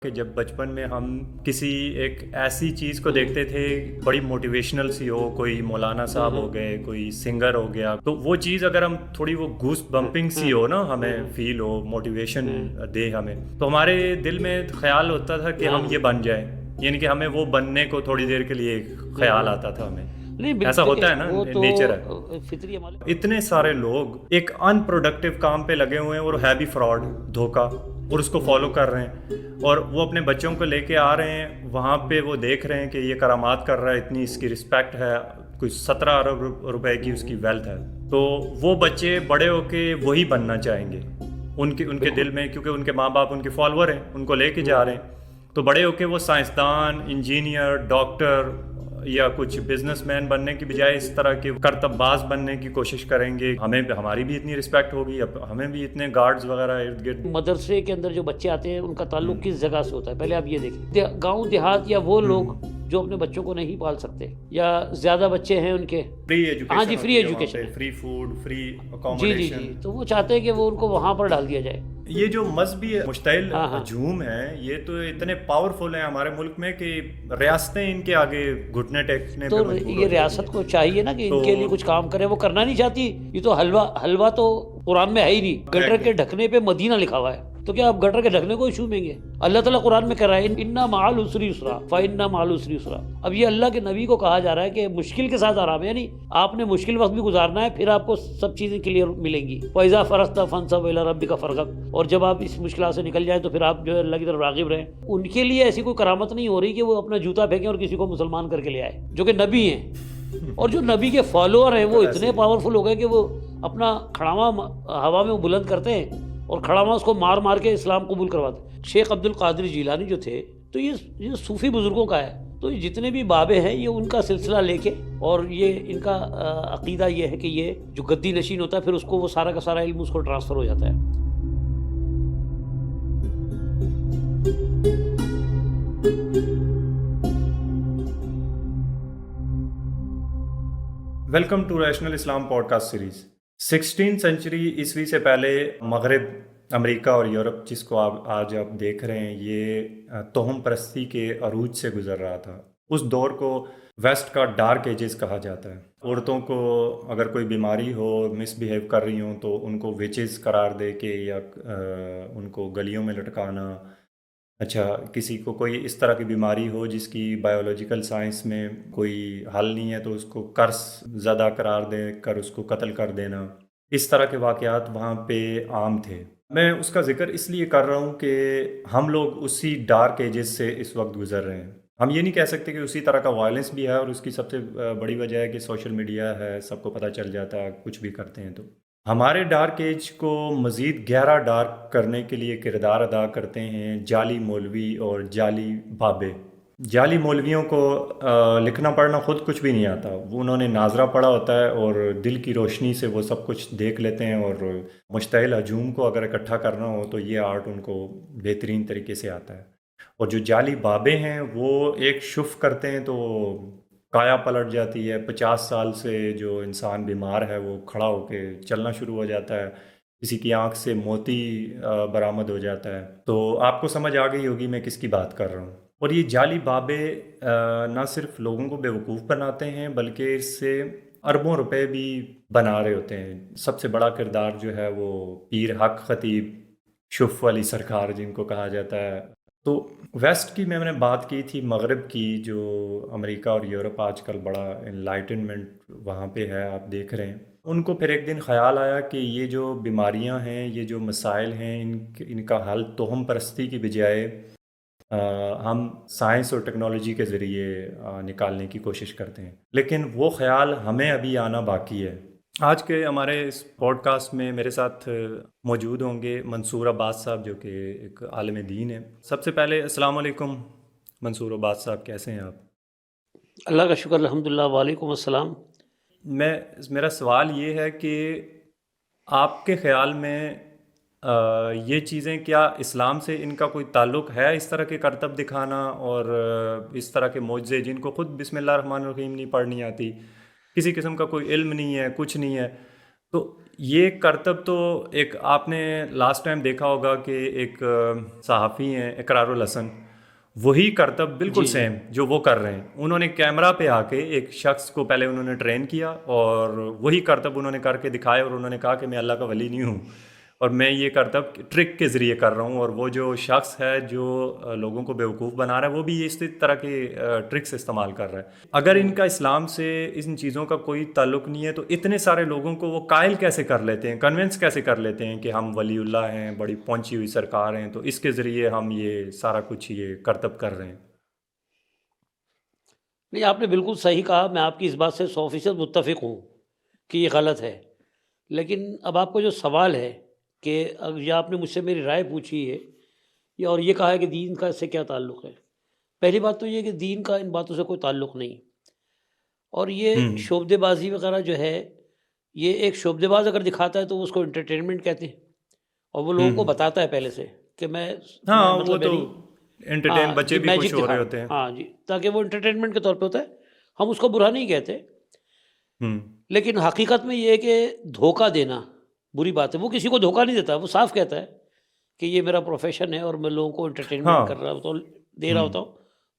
کہ جب بچپن میں ہم کسی ایک ایسی چیز کو دیکھتے تھے بڑی موٹیویشنل سی ہو، کوئی مولانا صاحب ہو گئے، کوئی سنگر ہو گیا، تو وہ چیز اگر ہم تھوڑی وہ گوس بمپنگ سی ہو نا، ہمیں فیل ہو، موٹیویشن دے ہمیں، تو ہمارے دل میں خیال ہوتا تھا کہ ہم یہ بن جائیں، یعنی کہ ہمیں وہ بننے کو تھوڑی دیر کے لیے خیال آتا تھا ہمیں. نہیں بالکل ایسا ہوتا دیکھیں ہے نا، وہ تو نیچر ہے. فطری عمل ہے. اتنے سارے لوگ ایک ان پروڈکٹیو کام پہ لگے ہوئے ہیں اور ہے بھی فراڈ، دھوکا، اور اس کو فالو کر رہے ہیں، اور وہ اپنے بچوں کو لے کے آ رہے ہیں وہاں پہ، وہ دیکھ رہے ہیں کہ یہ کرامات کر رہا ہے، اتنی اس کی رسپیکٹ ہے، کوئی 17 ارب روپے کی اس کی ویلتھ ہے، تو وہ بچے بڑے ہو کے وہی بننا چاہیں گے ان کے دل میں، کیونکہ ان کے ماں باپ ان کے فالوور ہیں، ان کو لے کے جا رہے ہیں، تو بڑے ہو کے وہ سائنسدان، انجینئر، ڈاکٹر یا کچھ بزنس مین بننے کی بجائے اس طرح کے کرتب باز بننے کی کوشش کریں گے. ہماری بھی اتنی رسپیکٹ ہوگی، اب ہمیں بھی اتنے گارڈز وغیرہ ارد گرد. مدرسے کے اندر جو بچے آتے ہیں ان کا تعلق کس جگہ سے ہوتا ہے؟ پہلے آپ یہ دیکھیں، گاؤں دیہات یا وہ لوگ جو اپنے بچوں کو نہیں پال سکتے یا زیادہ بچے ہیں ان کے، فری ہاں ایجوکیشن جی فری ایجوکیشن ہے، فری فوڈ، فری جی اکاموڈیشن. تو وہ چاہتے ہیں کہ وہ ان کو وہاں پر ڈال دیا جائے. یہ جو مذہبی مشتعل ہاں ہجوم ہے، یہ تو اتنے پاورفل ہیں ہمارے ملک میں کہ ریاستیں ان کے آگے گھٹنے ٹیکنے پہ تو مجبور ہو یہ جاتی ریاست ہیں. کو چاہیے نا کہ ان کے لیے کچھ کام کرے، وہ کرنا نہیں چاہتی. یہ تو حلوہ تو قرآن میں ہے ہی نہیں. گٹر کے ڈھکنے پہ مدینہ لکھا ہوا ہے، تو کیا آپ گٹر کے ڈھکنے کو ہی چھومیں گے؟ اللہ تعالیٰ قرآن میں کہہ رہا ہے انا مع العسر یسرا فإن مع العسر یسرا. اب یہ اللہ کے نبی کو کہا جا رہا ہے کہ مشکل کے ساتھ آرام ہے، یعنی آپ نے مشکل وقت بھی گزارنا ہے، پھر آپ کو سب چیزیں کلیئر ملیں گی. وَإِذَا فَرَغْتَ فَانصَبْ إِلَىٰ رَبِّكَ فَارْغَب. اور جب آپ اس مشکلات سے نکل جائیں تو پھر آپ جو ہے اللہ کی طرف راغب رہیں. ان کے لیے ایسی کوئی کرامت نہیں ہو رہی کہ وہ اپنا جوتا پھینکیں اور کسی کو مسلمان کر کے لے آئے، جو کہ نبی ہیں. اور جو نبی کے فالوور ہیں وہ اتنے پاورفل ہو گئے کہ وہ اپنا کھڑاواں ہوا میں بلند کرتے ہیں اور کھڑاواں اس کو مار مار کے اسلام قبول کرواتے ہیں. شیخ عبد القادر جیلانی جو تھے، تو یہ صوفی بزرگوں کا ہے. تو یہ جتنے بھی بابے ہیں یہ ان کا سلسلہ لے کے، اور یہ ان کا عقیدہ یہ ہے کہ یہ جو گدی نشین ہوتا ہے پھر اس کو وہ سارا کا سارا علم اس کو ٹرانسفر ہو جاتا ہے. Welcome to rational Islam pod cost series. 16 century عیسوی سے پہلے مغرب، امریکہ اور یورپ، جس کو آج آپ دیکھ رہے ہیں، یہ توہم پرستی کے عروج سے گزر رہا تھا. اس دور کو ویسٹ کا ڈارک ایجز کہا جاتا ہے. عورتوں کو اگر کوئی بیماری ہو، مس بیہیو کر رہی ہوں، تو ان کو ویچز قرار دے کے یا ان کو گلیوں میں لٹکانا. اچھا، کسی کو کوئی اس طرح کی بیماری ہو جس کی بایولوجیکل سائنس میں کوئی حل نہیں ہے، تو اس کو کرس زدہ قرار دے کر اس کو قتل کر دینا. اس طرح کے واقعات وہاں پہ عام تھے. میں اس کا ذکر اس لیے کر رہا ہوں کہ ہم لوگ اسی ڈارک ایجز سے اس وقت گزر رہے ہیں. ہم یہ نہیں کہہ سکتے کہ اسی طرح کا وائلنس بھی ہے، اور اس کی سب سے بڑی وجہ ہے کہ سوشل میڈیا ہے، سب کو پتہ چل جاتا ہے، کچھ بھی کرتے ہیں. تو ہمارے ڈارک ایج کو مزید گہرا ڈارک کرنے کے لیے کردار ادا کرتے ہیں جعلی مولوی اور جعلی بابے. جعلی مولویوں کو لکھنا پڑھنا خود کچھ بھی نہیں آتا. وہ انہوں نے ناظرہ پڑھا ہوتا ہے اور دل کی روشنی سے وہ سب کچھ دیکھ لیتے ہیں، اور مشتعل ہجوم کو اگر اکٹھا کرنا ہو تو یہ آرٹ ان کو بہترین طریقے سے آتا ہے. اور جو جعلی بابے ہیں وہ ایک شف کرتے ہیں تو کایا پلٹ جاتی ہے. 50 سال سے جو انسان بیمار ہے وہ کھڑا ہو کے چلنا شروع ہو جاتا ہے. کسی کی آنکھ سے موتی برآمد ہو جاتا ہے. تو آپ کو سمجھ آ گئی ہوگی میں کس کی بات کر رہا ہوں. اور یہ جعلی بابے نہ صرف لوگوں کو بیوقوف بناتے ہیں بلکہ اس سے اربوں روپے بھی بنا رہے ہوتے ہیں. سب سے بڑا کردار جو ہے وہ پیر حق خطیب شف علی سرکار، جن کو کہا جاتا ہے. تو ویسٹ کی میں نے بات کی تھی، مغرب کی، جو امریکہ اور یورپ آج کل بڑا انلائٹنمنٹ وہاں پہ ہے، آپ دیکھ رہے ہیں. ان کو پھر ایک دن خیال آیا کہ یہ جو بیماریاں ہیں، یہ جو مسائل ہیں، ان کا حل توہم پرستی کی بجائے ہم سائنس اور ٹیکنالوجی کے ذریعے نکالنے کی کوشش کرتے ہیں. لیکن وہ خیال ہمیں ابھی آنا باقی ہے. آج کے ہمارے اس پوڈ کاسٹ میں میرے ساتھ موجود ہوں گے منصور عباس صاحب، جو کہ ایک عالم دین ہے. سب سے پہلے السلام علیکم منصور عباس صاحب، کیسے ہیں آپ؟ اللہ کا شکر، الحمدللہ. وعلیکم السلام. میرا سوال یہ ہے کہ آپ کے خیال میں یہ چیزیں کیا اسلام سے ان کا کوئی تعلق ہے؟ اس طرح کے کرتب دکھانا اور اس طرح کے معجزے جن کو خود بسم اللہ الرحمن الرحیم نہیں پڑھنی آتی، کسی قسم کا کوئی علم نہیں ہے، کچھ نہیں ہے، تو یہ کرتب تو ایک آپ نے لاسٹ ٹائم دیکھا ہوگا کہ ایک صحافی ہیں اقرار الحسن، وہی کرتب بالکل جی جی سیم جو وہ کر رہے ہیں، انہوں نے کیمرہ پہ آ کے ایک شخص کو پہلے انہوں نے ٹرین کیا اور وہی کرتب انہوں نے کر کے دکھایا، اور انہوں نے کہا کہ میں اللہ کا ولی نہیں ہوں اور میں یہ کرتب ٹرک کے ذریعے کر رہا ہوں، اور وہ جو شخص ہے جو لوگوں کو بیوقوف بنا رہا ہے وہ بھی اس طرح کے ٹرکس استعمال کر رہا ہے۔ اگر ان کا اسلام سے ان چیزوں کا کوئی تعلق نہیں ہے تو اتنے سارے لوگوں کو وہ قائل کیسے کر لیتے ہیں، کنونس کیسے کر لیتے ہیں کہ ہم ولی اللہ ہیں، بڑی پہنچی ہوئی سرکار ہیں، تو اس کے ذریعے ہم یہ سارا کچھ یہ کرتب کر رہے ہیں؟ نہیں، آپ نے بالکل صحیح کہا، میں آپ کی اس بات سے 100% متفق ہوں کہ یہ غلط ہے، لیکن اب آپ کو جو سوال ہے کہ یا آپ نے مجھ سے میری رائے پوچھی ہے اور یہ کہا ہے کہ دین کا اس سے کیا تعلق ہے۔ پہلی بات تو یہ کہ دین کا ان باتوں سے کوئی تعلق نہیں، اور یہ ہوں شعبدے بازی وغیرہ جو ہے، یہ ایک شعبدے باز اگر دکھاتا ہے تو اس کو انٹرٹینمنٹ کہتے ہیں، اور وہ لوگوں ہوں کو بتاتا ہے پہلے سے کہ میں ہاں، وہ مطلب تو یعنی انٹرٹین، ہاں بچے جی بھی خوش میجک ہو دکھا رہے رہا ہوتے ہیں۔ ہوں، ہاں جی، تاکہ وہ انٹرٹینمنٹ کے طور پہ ہوتا ہے، ہم اس کو برا نہیں کہتے، ہوں لیکن حقیقت میں یہ ہے کہ دھوکہ دینا بری بات ہے۔ وہ کسی کو دھوکہ نہیں دیتا، وہ صاف کہتا ہے کہ یہ میرا پروفیشن ہے اور میں لوگوں کو انٹرٹینمنٹ ہاں کر رہا ہوتا ہوں، دے رہا ہوں ہوتا ہوں،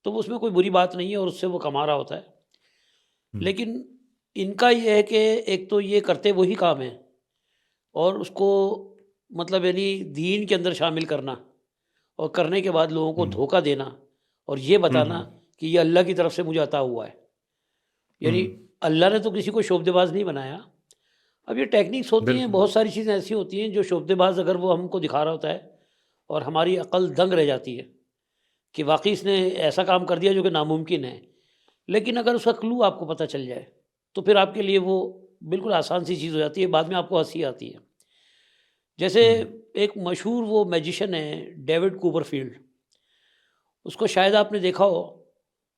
تو اس میں کوئی بری بات نہیں ہے اور اس سے وہ کما رہا ہوتا ہے۔ ہوں لیکن ان کا یہ ہے کہ ایک تو یہ کرتے وہی کام ہے، اور اس کو مطلب یعنی دین کے اندر شامل کرنا، اور کرنے کے بعد لوگوں کو ہوں دھوکہ دینا اور یہ ہوں بتانا کہ یہ اللہ کی طرف سے مجھے عطا ہوا ہے۔ ہوں یعنی اللہ نے تو کسی کو شعبدے باز نہیں بنایا۔ اب یہ ٹیکنیکس ہوتی ہیں، بالکل بہت ساری چیزیں ایسی ہوتی ہیں جو شعبدے باز اگر وہ ہم کو دکھا رہا ہوتا ہے اور ہماری عقل دنگ رہ جاتی ہے کہ واقعی اس نے ایسا کام کر دیا جو کہ ناممکن ہے، لیکن اگر اس کا کلو آپ کو پتہ چل جائے تو پھر آپ کے لیے وہ بالکل آسان سی چیز ہو جاتی ہے، بعد میں آپ کو ہنسی آتی ہے۔ جیسے ہوں ایک مشہور وہ میجیشن ہے ڈیوڈ کوپر فیلڈ، اس کو شاید آپ نے دیکھا ہو،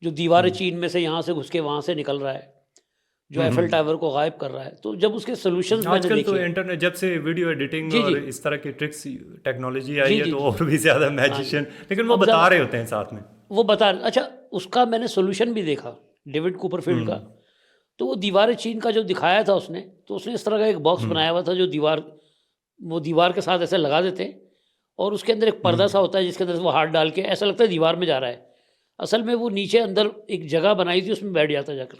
جو دیوار ہوں چین میں سے یہاں سے گھس کے وہاں سے نکل رہا ہے، جو ہوں ایفل ہوں ٹاور کو غائب کر رہا ہے۔ تو جب اس کے سلوشنز میں آج نے کل تو دیکھے، انٹرنیٹ جب سے ویڈیو ایڈیٹنگ جی اور جی اس طرح کی ٹرکس ٹیکنالوجی جی آئی ہے جی تو جی اور بھی زیادہ ہاں جی، میجیشین، لیکن وہ اب بتا رہے ہوتے ہیں ساتھ میں۔ وہ بتا اچھا، اس کا میں نے سولوشن بھی دیکھا ڈیوڈ کوپر فیلڈ کا۔ ہوں تو وہ دیوار چین کا جو دکھایا تھا اس نے، تو اس نے اس طرح کا ایک باکس ہوں بنایا ہوا تھا جو وہ دیوار کے ساتھ ایسے لگا دیتے ہیں، اور اس کے اندر ایک ہوں پردہ سا ہوتا ہے جس کے اندر سے وہ ہاتھ ڈال کے ایسا لگتا ہے دیوار میں جا رہا ہے، اصل میں وہ نیچے اندر ایک جگہ بنائی تھی، اس میں بیٹھ جاتا جا کر،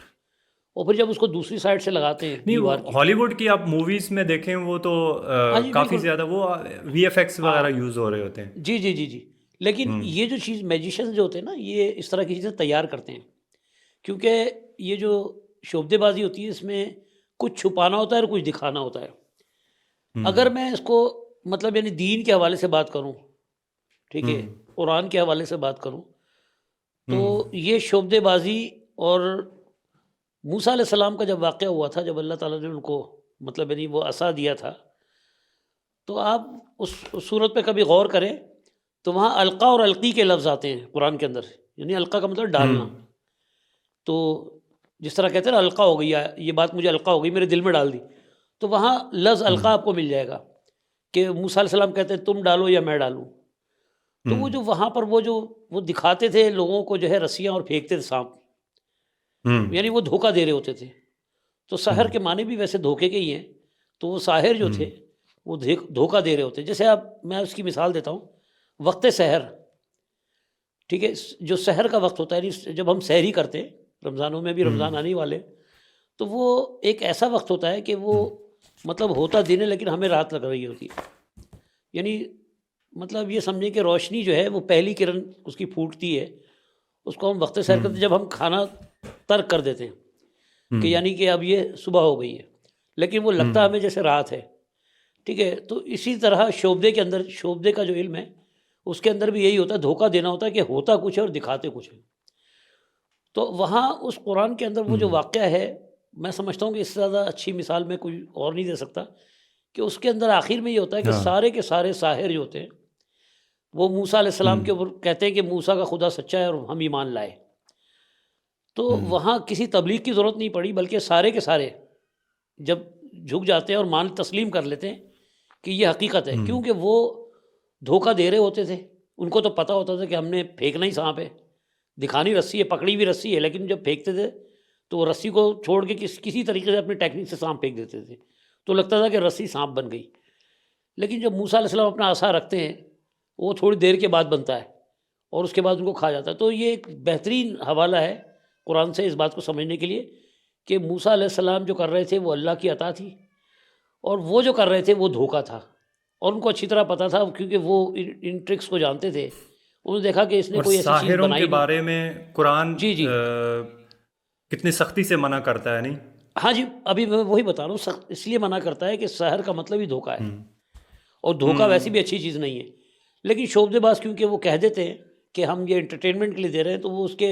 اور پھر جب اس کو دوسری سائڈ سے لگاتے ہیں نہیں، وہ دیوار کی۔ ہالی ووڈ کی آپ موویز میں دیکھیں وہ تو ہاں جی کافی بالکل، زیادہ وہ وی ایف ایکس ہاں وغیرہ یوز ہو رہے ہوتے ہیں۔ جی جی جی جی، لیکن ہوں یہ جو چیز میجیشن جو ہوتے ہیں نا، یہ اس طرح کی چیزیں تیار کرتے ہیں، کیونکہ یہ جو شعبدے بازی ہوتی ہے اس میں کچھ چھپانا ہوتا ہے اور کچھ دکھانا ہوتا ہے۔ ہوں اگر میں اس کو مطلب یعنی دین کے حوالے سے بات کروں، ٹھیک ہے، ہوں قرآن کے حوالے سے بات کروں، تو ہوں یہ شعبدے بازی، اور موسیٰ علیہ السلام کا جب واقعہ ہوا تھا، جب اللہ تعالیٰ نے ان کو مطلب یعنی وہ عصا دیا تھا، تو آپ اس صورت پہ کبھی غور کریں تو وہاں القا اور القی کے لفظ آتے ہیں قرآن کے اندر، یعنی القا کا مطلب ہوں ڈالنا۔ تو جس طرح کہتے ہیں نا القا ہو گئی، یہ بات مجھے القا ہو گئی، میرے دل میں ڈال دی، تو وہاں لفظ ہوں القا آپ کو مل جائے گا کہ موسیٰ علیہ السلام کہتے ہیں تم ڈالو یا میں ڈالوں۔ تو وہ ہوں جو وہاں پر وہ دکھاتے تھے لوگوں کو جو ہے رسیاں اور پھینکتے تھے سانپ، ہوں یعنی وہ دھوکہ دے رہے ہوتے تھے۔ تو سحر ہوں کے معنی بھی ویسے دھوکے کے ہی ہیں، تو وہ ساحر جو ہوں تھے وہ دھوکہ دے رہے ہوتے۔ جیسے میں اس کی مثال دیتا ہوں، وقت سحر، ٹھیک ہے، جو سحر کا وقت ہوتا ہے، یعنی جب ہم سحری کرتے ہیں، رمضانوں میں بھی، ہوں رمضان آنے والے، تو وہ ایک ایسا وقت ہوتا ہے کہ وہ ہوں مطلب ہوتا دن ہے لیکن ہمیں رات لگ رہی ہوتی ہے، یعنی مطلب یہ سمجھیں کہ روشنی جو ہے وہ پہلی کرن اس کی پھوٹتی ہے، اس کو ہم وقت سحر کرتے ہیں جب ہم کھانا ترک کر دیتے ہیں، کہ ہوں یعنی کہ اب یہ صبح ہو گئی ہے، لیکن وہ ہوں لگتا ہے ہمیں جیسے رات ہے، ٹھیک ہے۔ تو اسی طرح شعبدے کے اندر، شعبدے کا جو علم ہے اس کے اندر بھی یہی ہوتا ہے، دھوکہ دینا ہوتا ہے کہ ہوتا کچھ ہے اور دکھاتے کچھ ہے۔ تو وہاں اس قرآن کے اندر وہ جو ہوں واقعہ ہے، میں سمجھتا ہوں کہ اس سے زیادہ اچھی مثال میں کوئی اور نہیں دے سکتا، کہ اس کے اندر آخر میں یہ ہوتا ہے کہ ہاں سارے کے سارے ساحر جو ہوتے ہیں وہ موسیٰ علیہ السلام ہوں کے اوپر کہتے ہیں کہ موسیٰ کا خدا سچا ہے اور ہم ایمان لائے۔ تو ہوں وہاں کسی تبلیغ کی ضرورت نہیں پڑی، بلکہ سارے کے سارے جب جھک جاتے ہیں اور تسلیم کر لیتے ہیں کہ یہ حقیقت ہے، ہوں کیونکہ وہ دھوکہ دے رہے ہوتے تھے، ان کو تو پتہ ہوتا تھا کہ ہم نے پھینکنا ہی سانپ ہے، دکھانی رسی ہے، پکڑی بھی رسی ہے، لیکن جب پھینکتے تھے تو وہ رسی کو چھوڑ کے کسی طریقے سے اپنی ٹیکنیک سے سانپ پھینک دیتے تھے۔ تو لگتا تھا کہ رسی سانپ بن گئی. لیکن جب موسیٰ علیہ السلام اپنا عصا رکھتے ہیں وہ تھوڑی دیر کے بعد بنتا ہے اور اس کے بعد ان کو کھا جاتا ہے. تو یہ ایک بہترین حوالہ ہے قرآن سے اس بات کو سمجھنے کے لیے کہ موسیٰ علیہ السلام جو کر رہے تھے وہ اللہ کی عطا تھی اور وہ جو کر رہے تھے وہ دھوکہ تھا. اور ان کو اچھی طرح پتہ تھا کیونکہ وہ ان ٹرکس کو جانتے تھے. انہوں نے دیکھا کہ اس نے اور کوئی ایسی چیز ساحروں بنائی کے نہیں. بارے میں قرآن جی جی کتنی سختی سے منع کرتا ہے نہیں. ہاں جی ابھی میں وہی بتا رہا ہوں. اس لیے منع کرتا ہے کہ سحر کا مطلب ہی دھوکہ ہے اور دھوکہ ویسے بھی اچھی چیز نہیں ہے. لیکن شعبدے باز کیونکہ وہ کہہ دیتے ہیں کہ ہم یہ انٹرٹینمنٹ کے لیے دے رہے ہیں تو وہ اس کے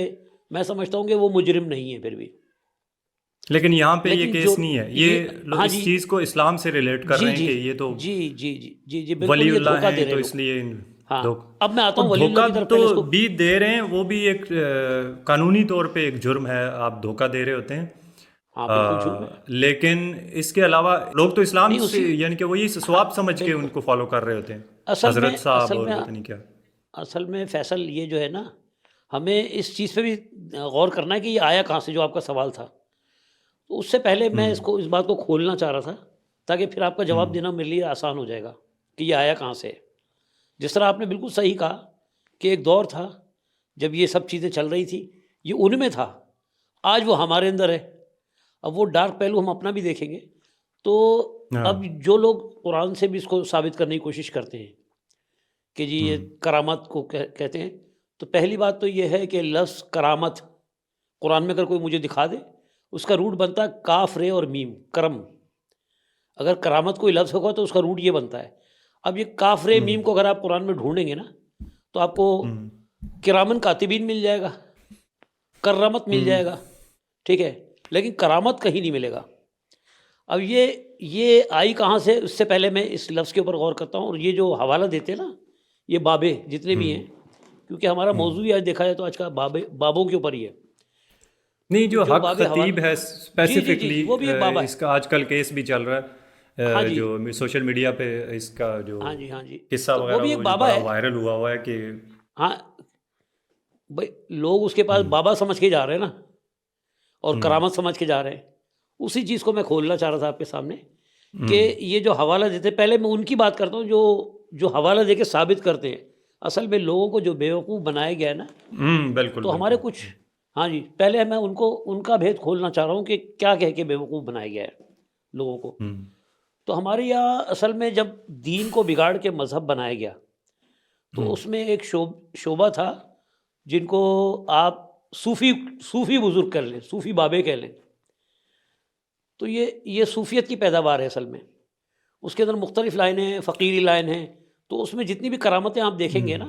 میں سمجھتا ہوں کہ وہ مجرم نہیں ہے پھر بھی. لیکن یہاں پہ یہ لیکن کیس نہیں ہے. یہ لوگ ہاں اس جی چیز کو اسلام سے ریلیٹ کر جی رہے ہیں جی کہ یہ تو جی جی جی جی جی بالکل ولی یہ اللہ دھوکہ دے ہیں رہے تو لوگ. اس لیے ہاں دھوکہ اب میں آتا ہوں ولی اللہ دھوکہ کی طرف. تو پہلے اس کو بھی دے رہے ہیں وہ بھی ایک قانونی طور پہ ایک جرم ہے. آپ دھوکہ دے رہے ہوتے ہیں ہاں بالکل جھوٹ ہے. لیکن اس کے علاوہ لوگ تو اسلام نہیں سے اسی یعنی کہ وہی ثواب سمجھ کے ان کو فالو کر رہے ہوتے ہیں حضرت صاحب اور پتہ نہیں کیا. اصل میں فیصل یہ جو ہے نا ہمیں اس چیز پہ بھی غور کرنا ہے کہ یہ آیا کہاں سے جو آپ کا سوال تھا. تو اس سے پہلے میں اس بات کو کھولنا چاہ رہا تھا تاکہ پھر آپ کا جواب دینا میرے لیے آسان ہو جائے گا کہ یہ آیا کہاں سے. جس طرح آپ نے بالکل صحیح کہا کہ ایک دور تھا جب یہ سب چیزیں چل رہی تھی یہ ان میں تھا. آج وہ ہمارے اندر ہے. اب وہ ڈارک پہلو ہم اپنا بھی دیکھیں گے. تو اب جو لوگ قرآن سے بھی اس کو ثابت کرنے کی کوشش کرتے ہیں کہ جی یہ کرامت کو کہتے ہیں تو پہلی بات تو یہ ہے کہ لفظ کرامت قرآن میں اگر کوئی مجھے دکھا دے اس کا روٹ بنتا ہے کاف رے اور میم کرم. اگر کرامت کوئی لفظ ہوگا تو اس کا روٹ یہ بنتا ہے. اب یہ کاف رے میم کو اگر آپ قرآن میں ڈھونڈیں گے نا تو آپ کو کرامن کاتبین مل جائے گا, کرامت مل جائے گا, ٹھیک ہے, لیکن کرامت کہیں نہیں ملے گا. اب یہ آئی کہاں سے اس سے پہلے میں اس لفظ کے اوپر غور کرتا ہوں. اور یہ جو حوالہ دیتے ہیں نا یہ بابے جتنے بھی ہیں کیونکہ ہمارا موضوع ہی آج دیکھا جائے تو آج کا بابوں کے اوپر ہی ہے. نہیں جو حق باب خطیب ہے اسپیسیفکلی وہ بھی ایک بابا ہے. اس کا آج کل کیس بھی چل رہا ہے جو سوشل میڈیا پہ اس کا جو ہاں جی ہاں جی قصہ وغیرہ وہ بھی ایک وہ بابا بڑا ہے. وائرل ہوا ہے کہ ہاں بھائی لوگ اس کے پاس بابا سمجھ کے جا رہے ہیں نا اور کرامت سمجھ کے جا رہے ہیں. اسی چیز کو میں کھولنا چاہ رہا تھا آپ کے سامنے کہ یہ جو حوالہ دیتے پہلے میں ان کی بات کرتا ہوں جو حوالہ دے کے ثابت کرتے ہیں. اصل میں لوگوں کو جو بیوقوف بنایا گیا ہے نا بالکل تو ہمارے کچھ ہاں جی پہلے میں ان کا بھید کھولنا چاہ رہا ہوں کہ کیا کہہ کے بیوقوف بنایا گیا ہے لوگوں کو. تو ہمارے یہاں اصل میں جب دین کو بگاڑ کے مذہب بنایا گیا تو اس میں ایک شعبہ تھا جن کو آپ صوفی بزرگ کر لیں, صوفی بابے کہہ لیں. تو یہ صوفیت کی پیداوار ہے اصل میں. اس کے اندر مختلف لائنیں ہیں, فقیری لائن ہیں. تو اس میں جتنی بھی کرامتیں آپ دیکھیں گے نا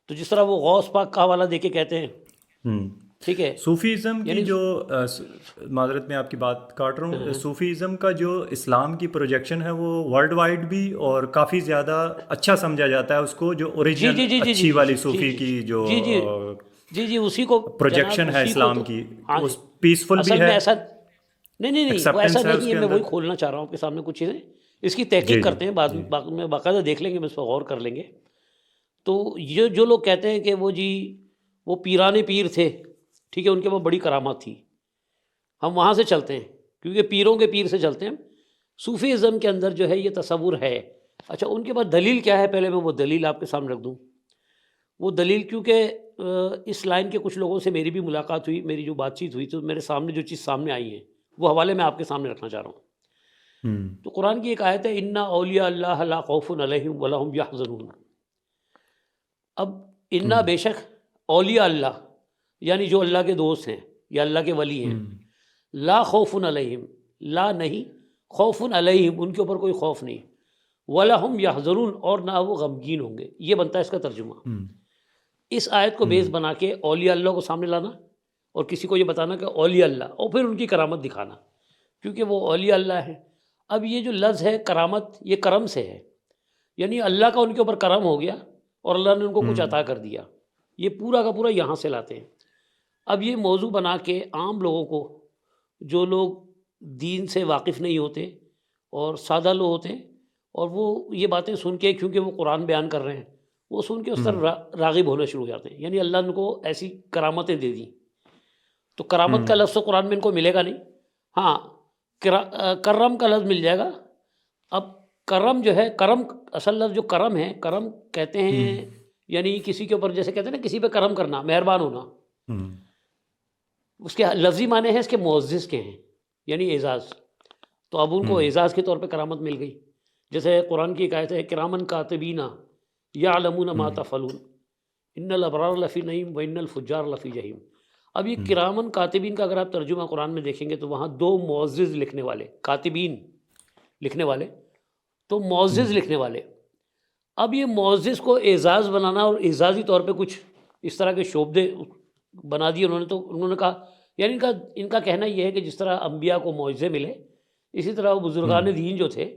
تو جس طرح وہ غوث پاک کا حوالہ دے کے کہتے ہیں ٹھیک ہے. صوفیزم کی جو معذرت میں آپ کی بات کاٹ رہا ہوں, صوفیزم کا جو اسلام کی پروجیکشن ہے وہ ورلڈ وائڈ بھی اور کافی زیادہ اچھا سمجھا جاتا ہے اس کو, جو اوریجنل اچھی والی صوفی کی جو جی اسی کو پروجیکشن ہے اسلام کی پیسفل بھی ہے. نہیں وہ ایسا نہیں ہے. میں وہی کھولنا چاہ رہا ہوں آپ کے سامنے کچھ چیزیں. اس کی تحقیق کرتے ہیں بعد میں باقاعدہ دیکھ لیں گے, اس پر غور کر لیں گے. تو یہ جو لوگ کہتے ہیں کہ وہ پیرانے پیر تھے ٹھیک ہے, ان کے پاس بڑی کرامات تھی, ہم وہاں سے چلتے ہیں کیونکہ پیروں کے پیر سے چلتے ہیں. صوفی ازم کے اندر جو ہے یہ تصور ہے. اچھا ان کے پاس دلیل کیا ہے پہلے میں وہ دلیل آپ کے سامنے رکھ دوں. وہ دلیل کیونکہ اس لائن کے کچھ لوگوں سے میری بھی ملاقات ہوئی, میری جو بات چیت ہوئی تو میرے سامنے جو چیز سامنے آئی ہے وہ حوالے میں آپ کے سامنے رکھنا چاہ رہا ہوں. تو قرآن کی ایک آیت ہے انا اولیاء اللہ لا خوف علیہم ولا هم یحزنون. اب انا بے شک اولیاء اللہ یعنی جو اللہ کے دوست ہیں یا اللہ کے ولی ہیں, لا خوف علیہم لا نہیں, خوف علیہم ان کے اوپر کوئی خوف نہیں, ولا هم یحزنون اور نہ وہ غمگین ہوں گے. یہ بنتا ہے اس کا ترجمہ. اس آیت کو بیس بنا کے اولیاء اللہ کو سامنے لانا اور کسی کو یہ بتانا کہ اولیاء اللہ, اور پھر ان کی کرامت دکھانا کیونکہ وہ اولیاء اللہ ہے. اب یہ جو لفظ ہے کرامت یہ کرم سے ہے, یعنی اللہ کا ان کے اوپر کرم ہو گیا اور اللہ نے ان کو کچھ عطا کر دیا. یہ پورا کا پورا یہاں سے لاتے ہیں. اب یہ موضوع بنا کے عام لوگوں کو, جو لوگ دین سے واقف نہیں ہوتے اور سادہ لوگ ہوتے ہیں, اور وہ یہ باتیں سن کے کیونکہ وہ قرآن بیان کر رہے ہیں وہ سن کے اس طرح راغب ہونا شروع ہو جاتے ہیں. یعنی اللہ نے ان کو ایسی کرامتیں دے دیں. تو کرامت کا لفظ قرآن میں ان کو ملے گا نہیں. ہاں کرم کا لفظ مل جائے گا اب کرم جو ہے، کرم اصل لفظ جو کرم ہے، کرم کہتے ہیں یعنی کسی کے اوپر، جیسے کہتے ہیں نا کسی پہ کرم کرنا، مہربان ہونا، اس کے لفظی معنی ہیں اس کے معزز کے ہیں، یعنی اعزاز. تو اب ان کو اعزاز کے طور پہ کرامت مل گئی. جیسے قرآن کی ایک آیت ہے کرامن کاتبین یعلمون ما تفعلون ان الابرار لفی نعیم و ان الفجار لفی جحیم. اب یہ کرامن کاتبین کا اگر آپ ترجمہ قرآن میں دیکھیں گے تو وہاں دو معزز لکھنے والے، کاتبین لکھنے والے تو معزز لکھنے والے. اب یہ معزز کو اعزاز بنانا اور اعزازی طور پہ کچھ اس طرح کے شعبے بنا دیے انہوں نے. تو انہوں نے کہا یعنی ان کا کہنا یہ ہے کہ جس طرح انبیاء کو معجزے ملے، اسی طرح وہ بزرگان دین جو تھے،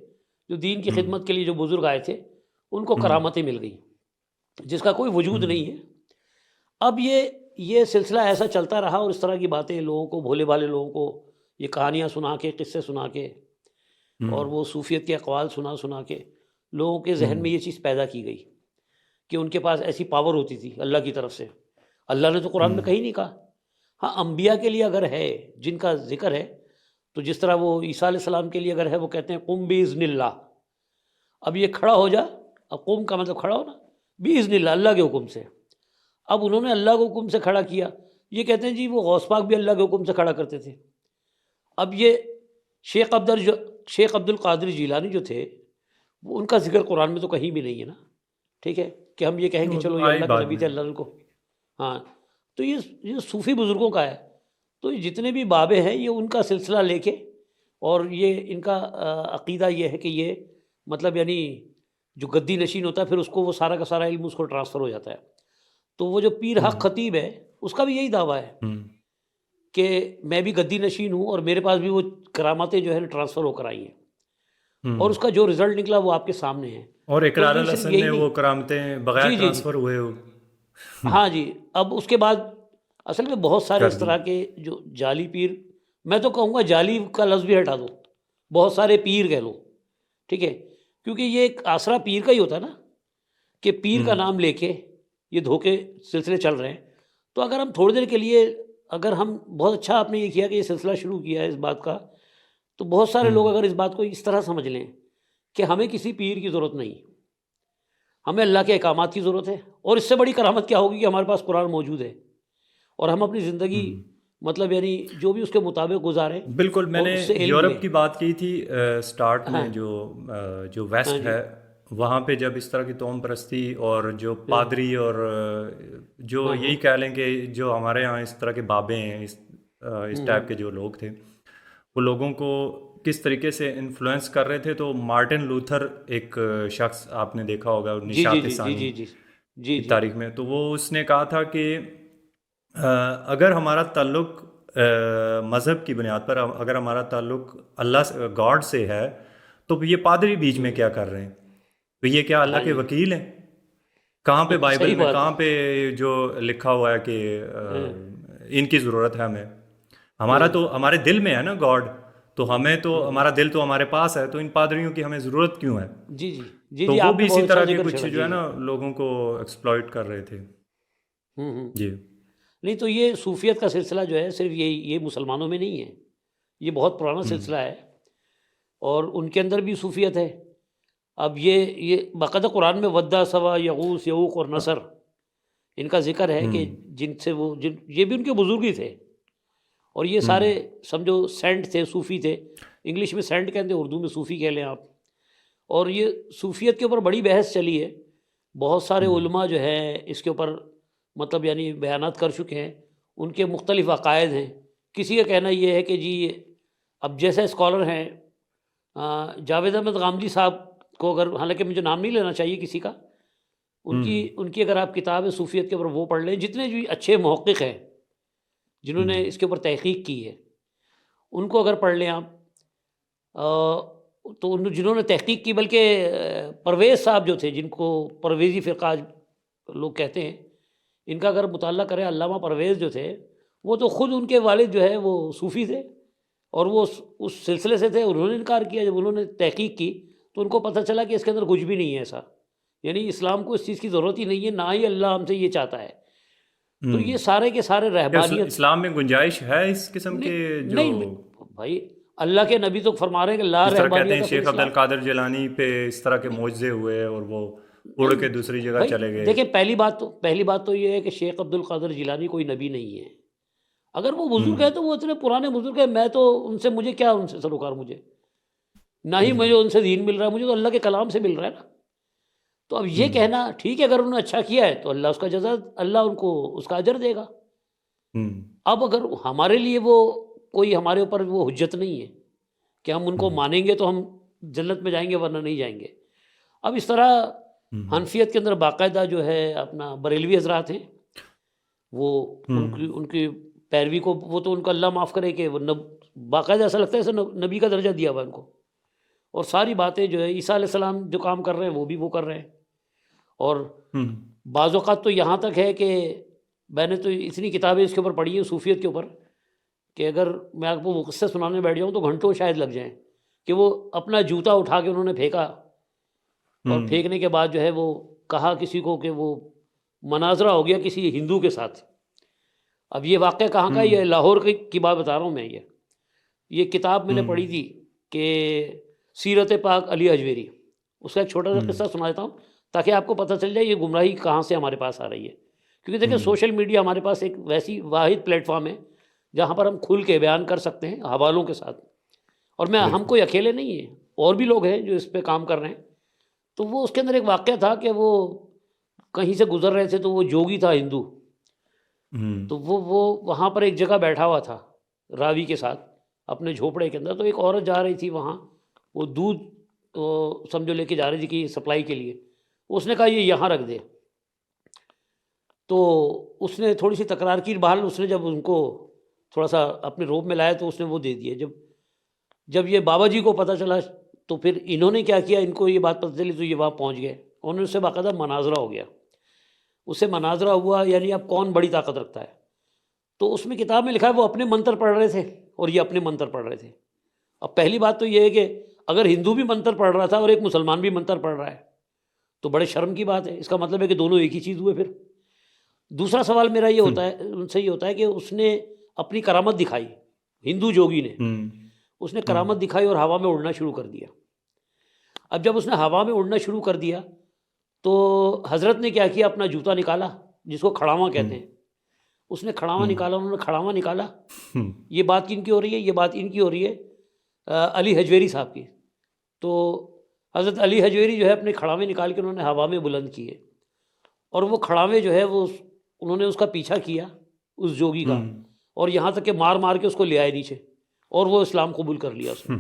جو دین کی خدمت کے لیے جو بزرگ آئے تھے، ان کو کرامتیں مل گئیں جس کا کوئی وجود نہیں ہے. اب یہ سلسلہ ایسا چلتا رہا اور اس طرح کی باتیں لوگوں کو، بھولے بھالے لوگوں کو یہ کہانیاں سنا کے، قصے سنا کے اور وہ صوفیت کے اقوال سنا کے لوگوں کے ذہن میں یہ چیز پیدا کی گئی کہ ان کے پاس ایسی پاور ہوتی تھی اللہ کی طرف سے. اللہ نے تو قرآن میں کہیں نہیں کہا. ہاں انبیاء کے لیے اگر ہے جن کا ذکر ہے تو جس طرح وہ عیسیٰ علیہ السلام کے لیے اگر ہے، وہ کہتے ہیں قم باذن اللہ. اب یہ کھڑا ہو جا، اب قم کا مطلب کھڑا ہونا، باذن اللہ، اللہ کے حکم سے. اب انہوں نے اللہ کے حکم سے کھڑا کیا. یہ کہتے ہیں جی وہ غوث پاک بھی اللہ کے حکم سے کھڑا کرتے تھے. اب یہ شیخ عبد القادر جیلانی جو تھے، وہ ان کا ذکر قرآن میں تو کہیں بھی نہیں ہے نا. ٹھیک ہے کہ ہم یہ کہیں کہ چلو یہ اللہ کے نبی تھے، اللہ کو. ہاں تو یہ صوفی بزرگوں کا ہے. تو جتنے بھی بابے ہیں یہ ان کا سلسلہ لے کے، اور یہ ان کا عقیدہ یہ ہے کہ یہ مطلب یعنی جو گدی نشین ہوتا ہے پھر اس کو وہ سارا کا سارا علم اس کو ٹرانسفر ہو جاتا ہے. تو وہ جو پیر حق خطیب ہے اس کا بھی یہی دعویٰ ہے کہ میں بھی گدی نشین ہوں اور میرے پاس بھی وہ کرامتیں جو ہے ٹرانسفر ہو کر آئی ہیں، اور اس کا جو رزلٹ نکلا وہ آپ کے سامنے ہے. اور اقرار الحسن نے وہ کرامتیں بغیر ٹرانسفر ہوئے ہو. ہاں جی. اب اس کے بعد اصل میں بہت سارے اس طرح کے جو جعلی پیر، میں تو کہوں گا جعلی کا لفظ بھی ہٹا دو، بہت سارے پیر کہہ لو. ٹھیک ہے، کیونکہ یہ ایک آسرا پیر کا ہی ہوتا ہے نا کہ پیر کا نام لے کے یہ دھوکے سلسلے چل رہے ہیں. تو اگر ہم تھوڑی دیر کے لیے، اگر ہم بہت اچھا آپ نے یہ کیا کہ یہ سلسلہ شروع کیا ہے اس بات کا، تو بہت سارے لوگ اگر اس بات کو اس طرح سمجھ لیں کہ ہمیں کسی پیر کی ضرورت نہیں، ہمیں اللہ کے احکامات کی ضرورت ہے. اور اس سے بڑی کرامت کیا ہوگی کہ ہمارے پاس قرآن موجود ہے اور ہم اپنی زندگی مطلب یعنی جو بھی اس کے مطابق گزاریں. بالکل. میں نے یورپ کی بات کی تھی سٹارٹ میں، جو ویسٹ ہے وہاں پہ جب اس طرح کی توہم پرستی اور جو پادری اور جو یہی کہہ لیں کہ جو ہمارے یہاں اس طرح کے بابے ہیں، اس ٹائپ کے جو لوگ تھے، وہ لوگوں کو کس طریقے سے انفلوئنس کر رہے تھے. تو مارٹن لوتھر ایک شخص آپ نے دیکھا ہوگا نشاط ثانی کی تاریخ میں، تو وہ اس نے کہا تھا کہ اگر ہمارا تعلق مذہب کی بنیاد پر، اگر ہمارا تعلق اللہ گاڈ سے ہے، تو یہ پادری بیچ میں کیا کر رہے ہیں؟ تو یہ کیا اللہ کے وکیل ہیں؟ کہاں پہ بائبل میں، کہاں پہ جو لکھا ہوا ہے کہ ان کی ضرورت ہے ہمیں؟ ہمارا تو ہمارے دل میں ہے نا گاڈ، تو ہمیں تو ہمارا دل تو ہمارے پاس ہے، تو ان پادریوں کی ہمیں ضرورت کیوں ہے؟ جی تو وہ بھی اسی طرح کے کچھ جو ہے نا لوگوں کو ایکسپلائٹ کر رہے تھے. جی نہیں، تو یہ صوفیت کا سلسلہ جو ہے صرف یہ مسلمانوں میں نہیں ہے، یہ بہت پرانا سلسلہ ہے اور ان کے اندر بھی صوفیت ہے. اب یہ باقاعدہ قرآن میں ودہ، سوا، یغوث، یعوق اور نصر ان کا ذکر ہے کہ جن سے یہ بھی ان کے بزرگ ہی تھے، اور یہ سارے سمجھو سینٹ تھے، صوفی تھے. انگلش میں سینٹ کہتے ہیں، اردو میں صوفی کہہ لیں آپ. اور یہ صوفیت کے اوپر بڑی بحث چلی ہے. بہت سارے علماء جو ہیں اس کے اوپر مطلب یعنی بیانات کر چکے ہیں. ان کے مختلف عقائد ہیں. کسی کا کہنا یہ ہے کہ جی اب جیسے اسکالر ہیں جاوید احمد غامدی صاحب کو، اگر حالانکہ مجھے نام نہیں لینا چاہیے کسی کا، ان کی اگر آپ کتاب ہے صوفیت کے اوپر وہ پڑھ لیں، جتنے بھی اچھے محقق ہیں جنہوں نے اس کے اوپر تحقیق کی ہے ان کو اگر پڑھ لیں آپ، تو جنہوں نے تحقیق کی، بلکہ پرویز صاحب جو تھے جن کو پرویزی فرقہ لوگ کہتے ہیں، ان کا اگر مطالعہ کریں، علامہ پرویز جو تھے وہ تو خود ان کے والد جو ہے وہ صوفی تھے اور وہ اس سلسلے سے تھے. انہوں نے انکار کیا. جب انہوں نے تحقیق کی تو ان کو پتہ چلا کہ اس کے اندر کچھ بھی نہیں ہے ایسا، یعنی اسلام کو اس چیز کی ضرورت ہی نہیں ہے، نہ ہی اللہ ہم سے یہ چاہتا ہے. تو یہ سارے کے سارے رہبانیت، اسلام میں گنجائش ہے اس قسم کے جو؟ نہیں بھائی، اللہ کے نبی تو فرما رہے ہیں کہ لا اس طرح کہتے ہیں رہبانیت فی شیخ عبد الاسلام. القادر جیلانی پہ اس طرح کے معجزے ہوئے اور وہ اڑ کے دوسری جگہ بھائی چلے گئے. دیکھیں پہلی بات تو یہ ہے کہ شیخ عبد القادر جیلانی کوئی نبی نہیں ہے. اگر وہ بزرگ ہے تو وہ اتنے پرانے بزرگ ہیں، میں تو مجھے کیا ان سے سروکار، مجھے نہ ہی مجھے ان سے دین مل رہا ہے، مجھے تو اللہ کے کلام سے مل رہا ہے نا. تو اب یہ کہنا ٹھیک ہے، اگر انہوں نے اچھا کیا ہے تو اللہ اس کا جزا، اللہ ان کو اس کا اجر دے گا. اب اگر ہمارے لیے وہ کوئی ہمارے اوپر وہ حجت نہیں ہے کہ ہم ان کو مانیں گے تو ہم جنت میں جائیں گے ورنہ نہیں جائیں گے. اب اس طرح حنفیت کے اندر باقاعدہ جو ہے اپنا بریلوی حضرات ہیں، وہ ان کی پیروی کو، وہ تو ان کو اللہ معاف کرے کہ وہ باقاعدہ ایسا لگتا ہے جیسے نبی کا درجہ دیا ہوا ان کو، اور ساری باتیں جو ہے عیسیٰ علیہ السلام جو کام کر رہے ہیں وہ بھی وہ کر رہے ہیں. اور بعض اوقات تو یہاں تک ہے کہ میں نے تو اتنی کتابیں اس کے اوپر پڑھی ہیں صوفیت کے اوپر کہ اگر میں آپ کو وہ قصے سنانے بیٹھ جاؤں تو گھنٹوں شاید لگ جائیں، کہ وہ اپنا جوتا اٹھا کے انہوں نے پھینکا، اور پھینکنے کے بعد جو ہے وہ کہا کسی کو کہ وہ مناظرہ ہو گیا کسی ہندو کے ساتھ. اب یہ واقعہ کہاں کا، یہ لاہور کی بات بتا رہا ہوں میں. یہ کتاب میں نے پڑھی تھی کہ سیرت پاک علی حجویری، اس کا ایک چھوٹا سا قصہ سنا دیتا ہوں تاکہ آپ کو پتہ چل جائے یہ گمراہی کہاں سے ہمارے پاس آ رہی ہے. کیونکہ دیکھیں سوشل میڈیا ہمارے پاس ایک ویسی واحد پلیٹ فارم ہے جہاں پر ہم کھل کے بیان کر سکتے ہیں حوالوں کے ساتھ. اور ہم کوئی اکیلے نہیں ہیں، اور بھی لوگ ہیں جو اس پہ کام کر رہے ہیں. تو وہ اس کے اندر ایک واقعہ تھا کہ وہ کہیں سے گزر رہے تھے، تو وہ جوگی تھا ہندو، تو وہ وہاں پر ایک جگہ بیٹھا ہوا تھا راوی کے ساتھ اپنے جھوپڑے کے اندر. تو ایک عورت جا رہی تھی وہاں، وہ دودھ سمجھو لے کے جا رہی تھی کہ سپلائی کے لیے. اس نے کہا یہ یہاں رکھ دے. تو اس نے تھوڑی سی تکرار کی، بہرحال اس نے جب ان کو تھوڑا سا اپنے روب میں لایا تو اس نے وہ دے دیا. جب یہ بابا جی کو پتہ چلا تو پھر انہوں نے کیا کیا، ان کو یہ بات پتہ چلی تو یہ وہاں پہنچ گئے. انہوں نے اس سے باقاعدہ مناظرہ ہو گیا، اس سے مناظرہ ہوا یعنی اب کون بڑی طاقت رکھتا ہے. تو اس میں کتاب میں لکھا ہے وہ اپنے منتر پڑھ رہے تھے اور یہ اپنے منتر پڑھ رہے تھے. اب پہلی بات تو یہ ہے کہ اگر ہندو بھی منتر پڑھ رہا تھا اور ایک مسلمان بھی منتر پڑھ رہا ہے تو بڑے شرم کی بات ہے. اس کا مطلب ہے کہ دونوں ایک ہی چیز ہوئے. پھر دوسرا سوال میرا یہ ہوتا ہے، ان سے یہ ہوتا ہے کہ اس نے اپنی کرامت دکھائی، ہندو جوگی نے اس نے کرامت دکھائی اور ہوا میں اڑنا شروع کر دیا. اب جب اس نے ہوا میں اڑنا شروع کر دیا تو حضرت نے کیا کیا، اپنا جوتا نکالا جس کو کھڑاواں کہتے ہیں. اس نے کھڑاواں نکالا، انہوں نے کھڑاواں نکالا. یہ بات کن کی ہو رہی ہے؟ یہ بات ان کی ہو رہی ہے علی حجویری صاحب کی. تو حضرت علی حجویری جو ہے اپنے کھڑاوے نکال کے انہوں نے ہوا میں بلند کیے، اور وہ کھڑاوے جو ہے وہ انہوں نے اس کا پیچھا کیا اس جوگی کا، اور یہاں تک کہ مار مار کے اس کو لے آئے نیچے، اور وہ اسلام قبول کر لیا اس نے.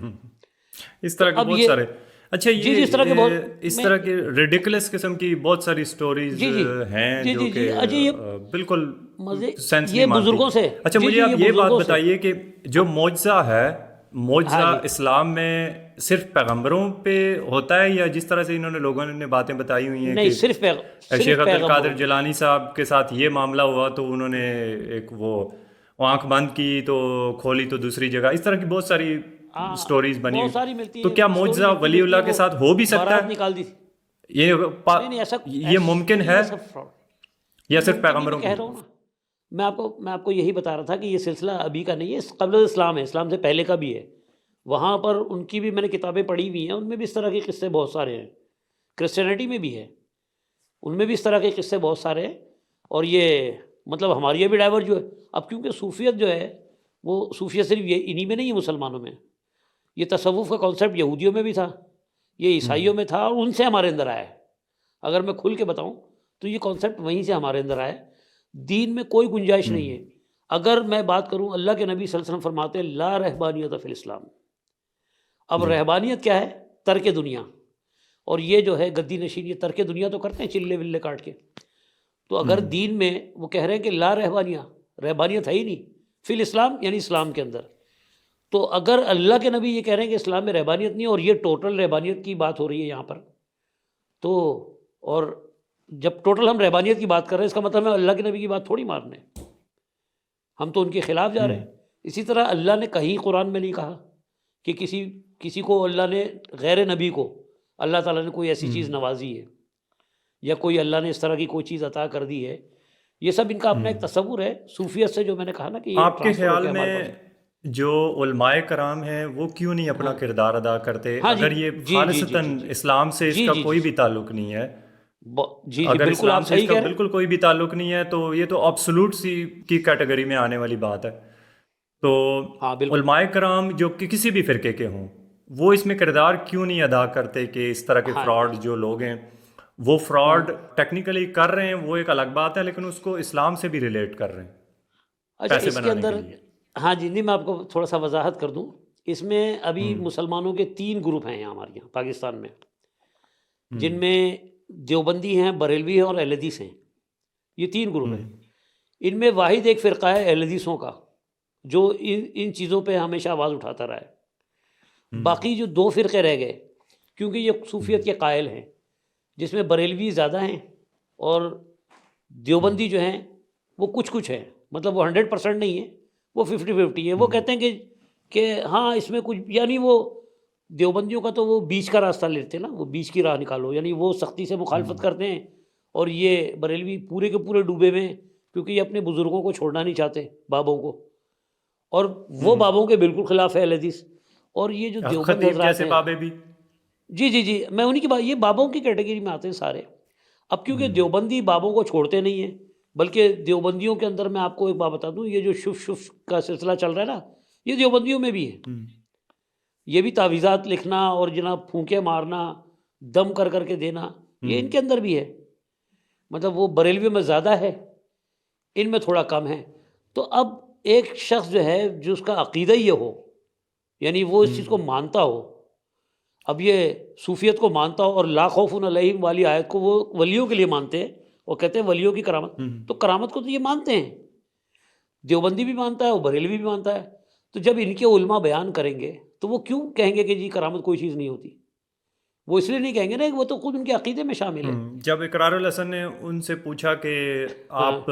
اس طرح کے بہت سارے اچھا یہ اس طرح کے بہت اس طرح کے ریڈیکولس قسم کی بہت ساری سٹوریز ہیں جو کہ بالکل سینس نہیں مانتی. بزرگوں سے. اچھا مجھے آپ یہ بات بتائیے کہ جو معجزہ ہے، معجزہ اسلام میں صرف پیغمبروں پہ ہوتا ہے یا جس طرح سے انہوں نے لوگوں نے باتیں بتائی ہوئی ہیں نہیں، کہ صرف شیخ عبد القادر جیلانی صاحب کے ساتھ یہ معاملہ ہوا تو انہوں نے ایک وہ آنکھ بند کی تو کھولی تو دوسری جگہ، اس طرح کی بہت ساری سٹوریز بنی ہوئی. تو کیا معجزہ ولی اللہ کے ساتھ ہو بھی سکتا ہے؟ نکال دی یہ ممکن ہے یا صرف پیغمبروں کہہ رہا ہوں نا. میں آپ کو یہی بتا رہا تھا کہ یہ سلسلہ ابھی کا نہیں ہے، قبل اسلام ہے، اسلام سے پہلے کا بھی ہے. وہاں پر ان کی بھی میں نے کتابیں پڑھی ہوئی ہیں، ان میں بھی اس طرح کے قصے بہت سارے ہیں. کرسچینٹی میں بھی ہے، ان میں بھی اس طرح کے قصے بہت سارے ہیں. اور یہ مطلب ہماری یہ بھی ڈائیورٹ جو ہے اب، کیونکہ صوفیت جو ہے وہ صوفیت صرف یہ انہی میں نہیں ہے، مسلمانوں میں. یہ تصوف کا کانسیپٹ یہودیوں میں بھی تھا، یہ عیسائیوں میں تھا، اور ان سے ہمارے اندر آیا ہے. اگر میں کھل کے بتاؤں تو یہ کانسیپٹ وہیں سے ہمارے اندر آیا ہے. دین میں کوئی گنجائش نہیں ہے. اگر میں بات کروں، اللہ کے نبی صلی اللہ علیہ وسلم فرماتے ہیں لا رہبانیت فی الاسلام. اب رہبانیت کیا ہے؟ ترک دنیا. اور یہ جو ہے گدی نشین، یہ ترک دنیا تو کرتے ہیں چلے ولے کاٹ کے. تو اگر دین میں وہ کہہ رہے ہیں کہ لا رہبانیت ہے ہی نہیں فی الاسلام، یعنی اسلام کے اندر، تو اگر اللہ کے نبی یہ کہہ رہے ہیں کہ اسلام میں رہبانیت نہیں، اور یہ ٹوٹل رہبانیت کی بات ہو رہی ہے یہاں پر، تو اور جب ٹوٹل ہم رہبانیت کی بات کر رہے ہیں اس کا مطلب ہے اللہ کے نبی کی بات تھوڑی مارنے، ہم تو ان کے خلاف جا رہے ہیں. اسی طرح اللہ نے کہیں قرآن میں نہیں کہا کہ کسی کو اللہ نے، غیر نبی کو اللہ تعالیٰ نے کوئی ایسی چیز نوازی ہے یا کوئی اللہ نے اس طرح کی کوئی چیز عطا کر دی ہے. یہ سب ان کا اپنا ایک تصور ہے صوفیت سے، جو میں نے کہا نا کہ آپ کے خیال میں جو علماء کرام ہیں وہ کیوں نہیں اپنا ہاں کردار ادا کرتے؟ ہاں جی اگر یہ جی جی جی خالصتاً جی جی اسلام سے اس جی کا جی کوئی جی بھی تعلق نہیں ہے، جی جی اگر بالکل اسلام آپ سے اس صحیح کا کہہ رہے ہیں. بالکل کوئی بھی تعلق نہیں ہے تو یہ تو absolute سی کی کیٹیگری میں آنے والی بات ہے. تو ہاں بالکل. علماء کرام جو کہ کسی بھی فرقے کے ہوں، وہ اس میں کردار کیوں نہیں ادا کرتے کہ اس طرح کے ہاں فراڈ جو لوگ ہیں وہ ہاں فراڈ ٹیکنیکلی کر رہے ہیں، وہ ایک الگ بات ہے، لیکن اس کو اسلام سے بھی ریلیٹ کر رہے ہیں اچھا پیسے اس کے بنانے کے اندر لیے. ہاں جی نہیں میں آپ کو تھوڑا سا وضاحت کر دوں. اس میں ابھی ہوں مسلمانوں کے 3 گروپ ہیں یہاں ہمارے یہاں پاکستان میں، ہوں جن میں دیوبندی ہیں، بریلوی ہیں اور اہل حدیث ہیں. یہ 3 گروپ ہوں ہیں. ان میں واحد ایک فرقہ ہے اہل حدیثوں کا، جو ان چیزوں پہ ہمیشہ آواز اٹھاتا رہا ہے. ہوں باقی جو 2 فرقے رہ گئے، کیونکہ یہ ہوں صوفیت کے قائل ہیں، جس میں بریلوی زیادہ ہیں اور ہوں دیوبندی جو ہیں وہ کچھ کچھ ہیں. مطلب وہ 100% نہیں ہے، وہ 50-50 ہے. وہ ہوں کہتے ہیں کہ ہاں اس میں کچھ، یعنی وہ دیوبندیوں کا تو وہ بیچ کا راستہ لیتے ہیں نا، وہ بیچ کی راہ نکالو، یعنی وہ سختی سے ہوں مخالفت کرتے ہیں. اور یہ بریلوی پورے کے پورے ڈوبے ہوئے ہیں، کیونکہ یہ اپنے بزرگوں کو چھوڑنا نہیں چاہتے، بابوں کو. اور وہ ہوں بابوں کے بالکل خلاف ہے اہل حدیث. اور یہ جو دیوبند خطیب حضرات جیسے ہیں، بابے بھی. جی جی جی میں انہی کی بات، یہ بابوں کی کیٹیگری میں آتے ہیں سارے. اب کیونکہ ہوں دیوبندی بابوں کو چھوڑتے نہیں ہیں، بلکہ دیوبندیوں کے اندر میں آپ کو ایک بات بتا دوں، یہ جو شف کا سلسلہ چل رہا ہے نا، یہ دیوبندیوں میں بھی ہے. ہوں یہ بھی تعویذات لکھنا اور جناب پھونکے مارنا، دم کر کر کے دینا، یہ ہوں ان کے اندر بھی ہے. مطلب وہ بریلوی میں زیادہ ہے، ان میں تھوڑا کم ہے. تو اب ایک شخص جو ہے جو اس کا عقیدہ یہ ہو، یعنی وہ اس ہوں چیز کو مانتا ہو، اب یہ صوفیت کو مانتا ہو اور لا خوف علیہم والی آیت کو وہ ولیوں کے لیے مانتے ہیں، وہ کہتے ہیں ولیوں کی کرامت. ہوں تو کرامت کو تو یہ مانتے ہیں، دیوبندی بھی مانتا ہے اور بریلوی بھی مانتا ہے. تو جب ان کے علماء بیان کریں گے تو وہ کیوں کہیں گے کہ جی کرامت کوئی چیز نہیں ہوتی؟ وہ اس لیے نہیں کہیں گے نا کہ وہ تو خود ان کے عقیدے میں شامل ہے. جب اقرار الحسن نے ان سے پوچھا کہ ہاں آپ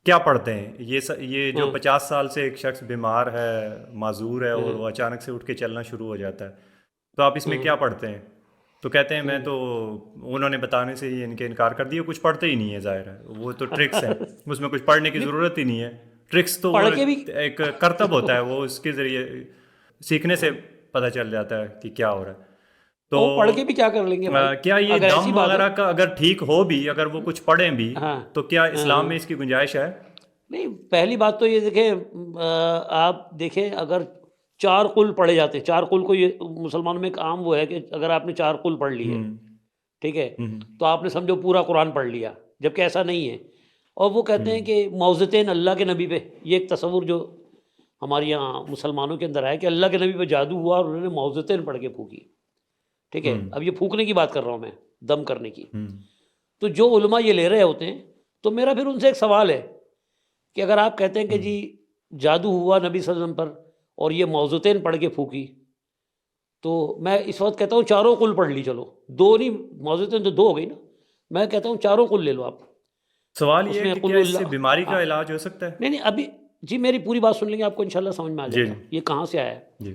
کیا پڑھتے ہیں، یہ جو ہاں 50 سال سے ایک شخص بیمار ہے، معذور ہے، اور ہاں وہ اچانک سے اٹھ کے چلنا شروع ہو جاتا ہے، تو آپ اس میں ہاں کیا پڑھتے ہیں؟ تو کہتے ہیں میں ہاں تو، انہوں نے بتانے سے ہی ان کے انکار کر دیا، کچھ پڑھتے ہی نہیں ہے، ظاہر ہے وہ تو ٹرکس ہیں، اس میں کچھ پڑھنے کی نہیں ضرورت ہی نہیں ہے. ٹرکس تو وہ پڑھ کے بھی ایک کرتب ہوتا ہے، وہ اس کے ذریعے سیکھنے سے پتہ چل جاتا ہے کہ کیا ہو رہا ہے. تو وہ پڑھ کے بھی کیا کر لیں گے بھائی؟ کیا یہ اگر ایسی دم بات ہے. وغیرہ کا اگر ٹھیک ہو بھی، اگر وہ کچھ پڑھیں بھی، ہاں تو کیا ہاں اسلام ہاں میں اس کی گنجائش ہے؟ نہیں پہلی بات تو یہ دیکھیں، آپ دیکھیں اگر 4 قل پڑھے جاتے ہیں، 4 قل کو یہ مسلمانوں میں ایک عام وہ ہے کہ اگر آپ نے 4 قل پڑھ لی ہے، ہوں ٹھیک ہے، ہوں تو آپ نے سمجھو پورا قرآن پڑھ لیا، جبکہ ایسا نہیں ہے. اور وہ کہتے ہوں ہیں کہ معوذتین اللہ کے نبی پہ، یہ ایک تصور جو ہمارے یہاں مسلمانوں کے اندر ہے کہ اللہ کے نبی پہ جادو ہوا اور انہوں نے معوذتین پڑھ کے پھونکی. ٹھیک ہے، ہوں اب یہ پھونکنے کی بات کر رہا ہوں میں، دم کرنے کی. ہوں تو جو علماء یہ لے رہے ہوتے ہیں، تو میرا پھر ان سے ایک سوال ہے کہ اگر آپ کہتے ہیں کہ ہوں جی جادو ہوا نبی صلی اللہ علیہ وسلم پر اور یہ معوذتین پڑھ کے پھونکی، تو میں اس وقت کہتا ہوں چاروں قل پڑھ لی، چلو 2 نہیں، معوذتین تو 2 ہو گئی نا. میں کہتا ہوں چاروں قل لے لو آپ. سوال یہ اس ہے میں کہ قل کیا اس سے اللہ، بیماری ہاں کا علاج ہو سکتا ہے؟ نہیں نہیں ابھی جی میری پوری بات سن لیں گے، آپ کو انشاءاللہ سمجھ میں آ جی جائے گا جی یہ کہاں سے آیا ہے. جی.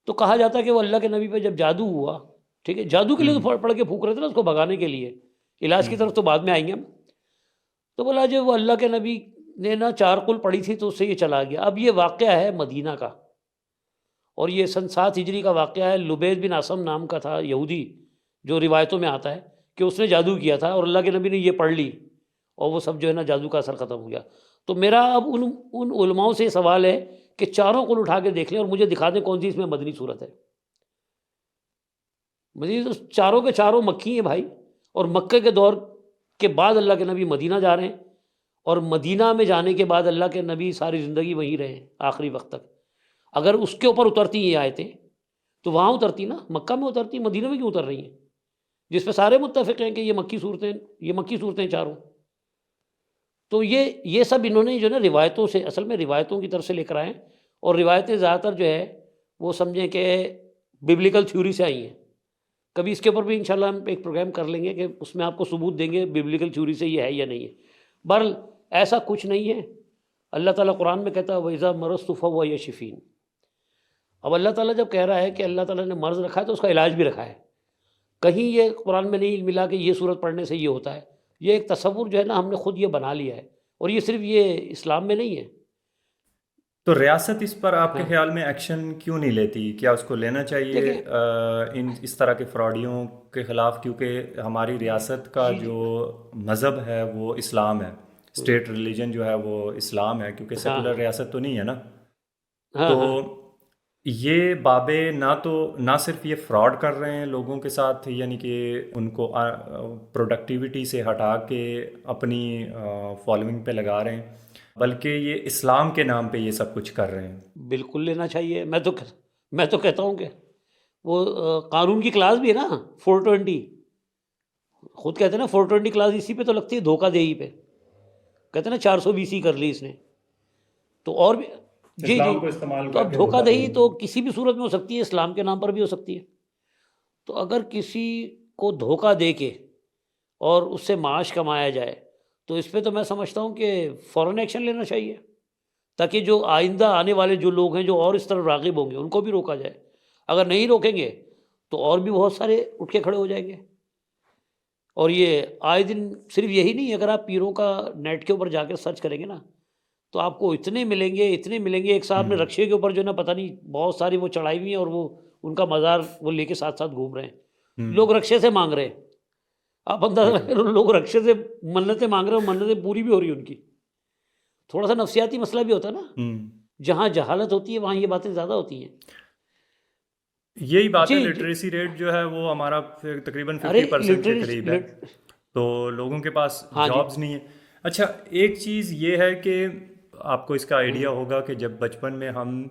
تو کہا جاتا ہے کہ وہ اللہ کے نبی پہ جب جادو ہوا، ٹھیک ہے، جادو کے لیے ہوں تو پڑھ کے پھونک رہے تھے نا، اس کو بھگانے کے لیے، علاج کی ہوں طرف تو بعد میں آئیں گے ہم. تو بولا جو وہ اللہ کے نبی نے نا 4 قل پڑھی تھی تو اس سے یہ چلا گیا. اب یہ واقعہ ہے مدینہ کا، اور یہ سن 7 ہجری کا واقعہ ہے. لبید بن عاصم نام کا تھا یہودی، جو روایتوں میں آتا ہے کہ اس نے جادو کیا تھا اور اللہ کے نبی نے یہ پڑھ لی اور وہ سب جو ہے نا جادو کا اثر ختم ہو گیا. تو میرا اب ان علماؤں سے یہ سوال ہے کہ چاروں قل اٹھا کے دیکھ لیں اور مجھے دکھا دیں کون سی اس میں مدنی صورت ہے. مجھے تو چاروں کے چاروں مکی ہیں بھائی، اور مکے کے دور کے بعد اللہ کے نبی مدینہ جا رہے ہیں، اور مدینہ میں جانے کے بعد اللہ کے نبی ساری زندگی وہیں رہے آخری وقت تک. اگر اس کے اوپر اترتی یہ آیتیں تو وہاں اترتی نا، مکہ میں اترتی، مدینہ میں کیوں اتر رہی ہیں؟ جس پہ سارے متفق ہیں کہ یہ مکی صورتیں چاروں. تو یہ سب انہوں نے جو نا روایتوں سے، اصل میں روایتوں کی طرف سے لے کر آئے ہیں، اور روایتیں زیادہ تر جو ہے وہ سمجھیں کہ ببلیکل تھیوری سے آئی ہیں. کبھی اس کے اوپر بھی انشاءاللہ ہم ایک پروگرام کر لیں گے کہ اس میں آپ کو ثبوت دیں گے ببلیکل تھیوری سے یہ ہے یا نہیں ہے. بہرحال ایسا کچھ نہیں ہے. اللہ تعالیٰ قرآن میں کہتا ہے وَإِذَا مَرَضْتُ فَهُوَ يَشْفِينِ. اب اللہ تعالیٰ جب کہہ رہا ہے کہ اللہ تعالیٰ نے مرض رکھا ہے تو اس کا علاج بھی رکھا ہے. کہیں یہ قرآن میں نہیں ملا کہ یہ صورت پڑھنے سے یہ ہوتا ہے. یہ ایک تصور جو ہے نا ہم نے خود یہ بنا لیا ہے، اور یہ صرف یہ اسلام میں نہیں ہے، تو ریاست اس پر آپ کے ہاں خیال میں ایکشن کیوں نہیں لیتی؟ کیا اس کو لینا چاہیے دیکھیں اس طرح کے فراڈیوں کے خلاف؟ کیونکہ ہماری ریاست کا جی جی جو مذہب ہے وہ اسلام ہے، اسٹیٹ ریلیجن جو ہے وہ اسلام ہے، کیونکہ ہاں سیکولر ہاں ریاست تو نہیں ہے نا۔ ہاں تو ہاں یہ بابے نہ صرف یہ فراڈ کر رہے ہیں لوگوں کے ساتھ، یعنی کہ ان کو پروڈکٹیوٹی سے ہٹا کے اپنی فالوئنگ پہ لگا رہے ہیں، بلکہ یہ اسلام کے نام پہ یہ سب کچھ کر رہے ہیں۔ بالکل لینا چاہیے۔ میں تو کہتا ہوں کہ وہ قانون کی کلاس بھی ہے نا 420، خود کہتے ہیں نا 420 کلاس اسی پہ تو لگتی ہے، دھوکہ دہی پہ، کہتے ہیں نا 420 کر لی اس نے تو اور بھی جی جی۔ اسلام کو استعمال تو کر اب کے دھوکہ دھوکہ دہی دہی۔ تو کسی بھی صورت میں ہو سکتی ہے، اسلام کے نام پر بھی ہو سکتی ہے۔ تو اگر کسی کو دھوکہ دے کے اور اس سے معاش کمایا جائے تو اس پہ تو میں سمجھتا ہوں کہ فوراً ایکشن لینا چاہیے، تاکہ جو آئندہ آنے والے جو لوگ ہیں جو اور اس طرف راغب ہوں گے ان کو بھی روکا جائے۔ اگر نہیں روکیں گے تو اور بھی بہت سارے اٹھ کے کھڑے ہو جائیں گے۔ اور یہ آئے دن صرف یہی نہیں، اگر آپ پیروں کا نیٹ کے اوپر جا کے سرچ کریں گے نا تو آپ کو اتنے ملیں گے اتنے ملیں گے۔ ایک صاحب نے رکشے کے اوپر جو ہے نا پتہ نہیں بہت ساری وہ چڑھائی ہوئی ہیں اور وہ ان کا مزار وہ لے کے ساتھ ساتھ گھوم رہے ہیں، لوگ رکشے سے مانگ رہے ہیں۔ آپ اندازہ کریں، لوگ رکشے سے منتیں مانگ رہے ہیں اور منتیں پوری بھی ہو رہی ہیں ان کی۔ تھوڑا سا نفسیاتی مسئلہ بھی ہوتا ہے نا، جہاں جہالت ہوتی ہے وہاں یہ باتیں زیادہ ہوتی ہیں۔ یہی بات ہے، جی جی۔ لٹریسی ریٹ جو ہے وہ ہمارا تقریباً ارے 50% کے قریب ہے، تو لوگوں کے پاس ہاں جی جابز نہیں ہیں۔ اچھا، ایک چیز یہ ہے کہ آپ کو اس کا آئیڈیا ہوگا کہ جب بچپن میں ہم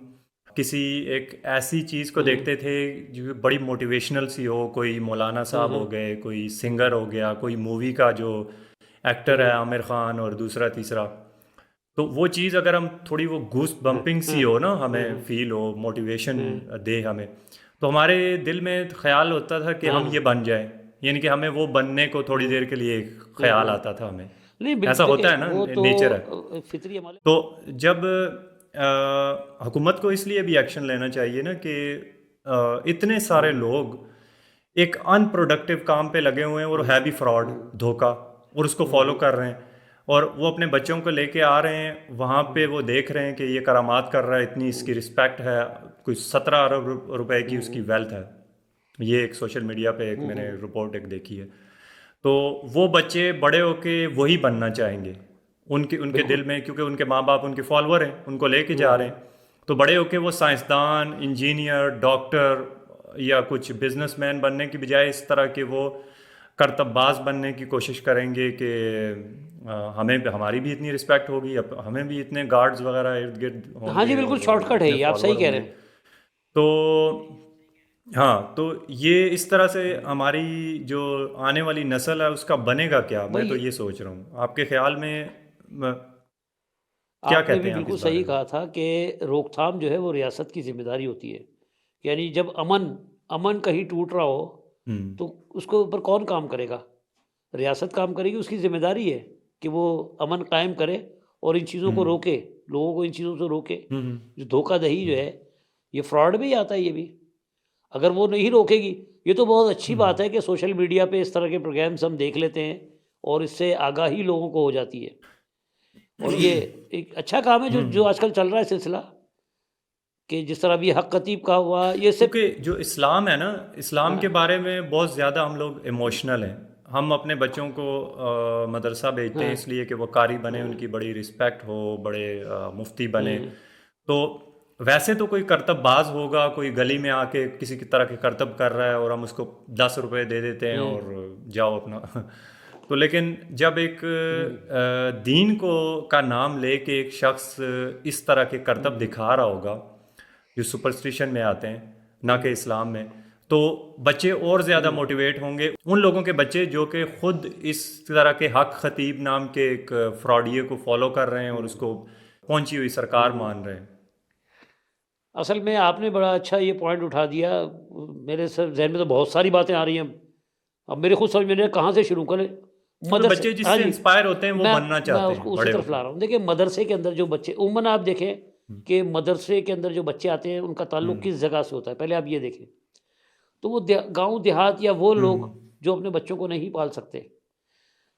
کسی ایک ایسی چیز کو دیکھتے تھے جو بڑی موٹیویشنل سی ہو، کوئی مولانا صاحب ہو گئے، کوئی سنگر ہو گیا، کوئی مووی کا جو ایکٹر ہے عامر خان اور دوسرا تیسرا، تو وہ چیز اگر ہم تھوڑی وہ گوس بمپنگ سی ہو نا، ہمیں فیل ہو، موٹیویشن دے ہمیں، تو ہمارے دل میں خیال ہوتا تھا کہ ہم یہ بن جائیں، یعنی کہ ہمیں وہ بننے کو تھوڑی دیر کے لیے خیال آتا تھا ہمیں۔ نہیں ایسا بالکل، ہوتا ہے دیکھیں نا، وہ تو نیچر ہے۔ فطری عمل ہے۔ تو جب حکومت کو اس لیے بھی ایکشن لینا چاہیے نا کہ اتنے سارے لوگ ایک ان پروڈکٹیو کام پہ لگے ہوئے ہیں اور ہے بھی فراڈ، دھوکا، اور اس کو فالو کر رہے ہیں، اور وہ اپنے بچوں کو لے کے آ رہے ہیں وہاں پہ، وہ دیکھ رہے ہیں کہ یہ کرامات کر رہا ہے، اتنی اس کی رسپیکٹ ہے، کوئی 17 ارب روپے کی اس کی ویلتھ ہے۔ یہ ایک سوشل میڈیا پہ ایک میں نے رپورٹ ایک دیکھی ہے۔ تو وہ بچے بڑے ہو کے وہی بننا چاہیں گے، ان کے دل میں، کیونکہ ان کے ماں باپ ان کے فالوور ہیں، ان کو لے کے جا رہے ہیں، تو بڑے ہو کے وہ سائنسدان، انجینئر، ڈاکٹر یا کچھ بزنس مین بننے کی بجائے اس طرح کے وہ کرتب باز بننے کی کوشش کریں گے کہ ہماری بھی اتنی رسپیکٹ ہوگی، ہمیں بھی اتنے گارڈز وغیرہ ارد گرد ہوں ہاں جی گے بالکل، اور شارٹ کٹ ہے اتنے یہ، آپ فالوور صحیح کہہ ہوں رہے گے۔ ہیں۔ تو ہاں، تو یہ اس طرح سے ہماری جو آنے والی نسل ہے اس کا بنے گا کیا؟ میں تو بھائی یہ سوچ رہا ہوں، آپ کے خیال میں کیا آپ نے کہتے بھی ہیں آپ بالکل اس بارے صحیح میں؟ کہا تھا کہ روک تھام جو ہے وہ ریاست کی ذمہ داری ہوتی ہے۔ یعنی جب امن کہیں ٹوٹ رہا ہو تو اس کے اوپر کون کام کرے گا؟ ریاست کام کرے گی، اس کی ذمہ داری ہے کہ وہ امن قائم کرے اور ان چیزوں کو روکے، لوگوں کو ان چیزوں سے روکے۔ جو دھوکہ دہی جو ہے یہ فراڈ بھی آتا ہے، یہ بھی اگر وہ نہیں روکے گی۔ یہ تو بہت اچھی بات ہے کہ سوشل میڈیا پہ اس طرح کے پروگرامز ہم دیکھ لیتے ہیں اور اس سے آگاہی لوگوں کو ہو جاتی ہے، اور یہ ایک اچھا کام ہے جو آج کل چل رہا ہے سلسلہ، کہ جس طرح بھی حق خطیب کا ہوا یہ سب۔ کیونکہ جو اسلام ہے نا، اسلام کے بارے میں بہت زیادہ ہم لوگ ایموشنل ہیں۔ ہم اپنے بچوں کو مدرسہ بھیجتے ہیں اس لیے کہ وہ قاری بنے، ان کی بڑی رسپیکٹ ہو، بڑے مفتی بنے۔ تو ویسے تو کوئی کرتب باز ہوگا، کوئی گلی میں آ کے کسی کی طرح کے کرتب کر رہا ہے اور ہم اس کو 10 روپے دے دیتے ہیں اور جاؤ اپنا۔ تو لیکن جب ایک دین کا نام لے کے ایک شخص اس طرح کے کرتب دکھا رہا ہوگا جو سپرسٹیشن میں آتے ہیں، نہ کہ اسلام میں، تو بچے اور زیادہ موٹیویٹ ہوں گے، ان لوگوں کے بچے جو کہ خود اس طرح کے حق خطیب نام کے ایک فراڈیے کو فالو کر رہے ہیں اور اس کو پہنچی ہوئی سرکار مان رہے ہیں۔ اصل میں آپ نے بڑا اچھا یہ پوائنٹ اٹھا دیا، میرے ذہن میں تو بہت ساری باتیں آ رہی ہیں، اب میرے خود سمجھ میں نہیں کہاں سے شروع کریں۔ بچے جس سے انسپائر ہوتے ہیں وہ بننا میں چاہتے اس ہیں کو اسی بڑے ہو طرف کے۔ لا رہا ہوں۔ دیکھیں مدرسے کے اندر جو بچے عموماً آپ دیکھیں کہ مدرسے کے اندر جو بچے آتے ہیں ان کا تعلق کس جگہ سے ہوتا ہے، پہلے آپ یہ دیکھیں تو وہ گاؤں دیہات یا وہ لوگ جو اپنے بچوں کو نہیں پال سکتے،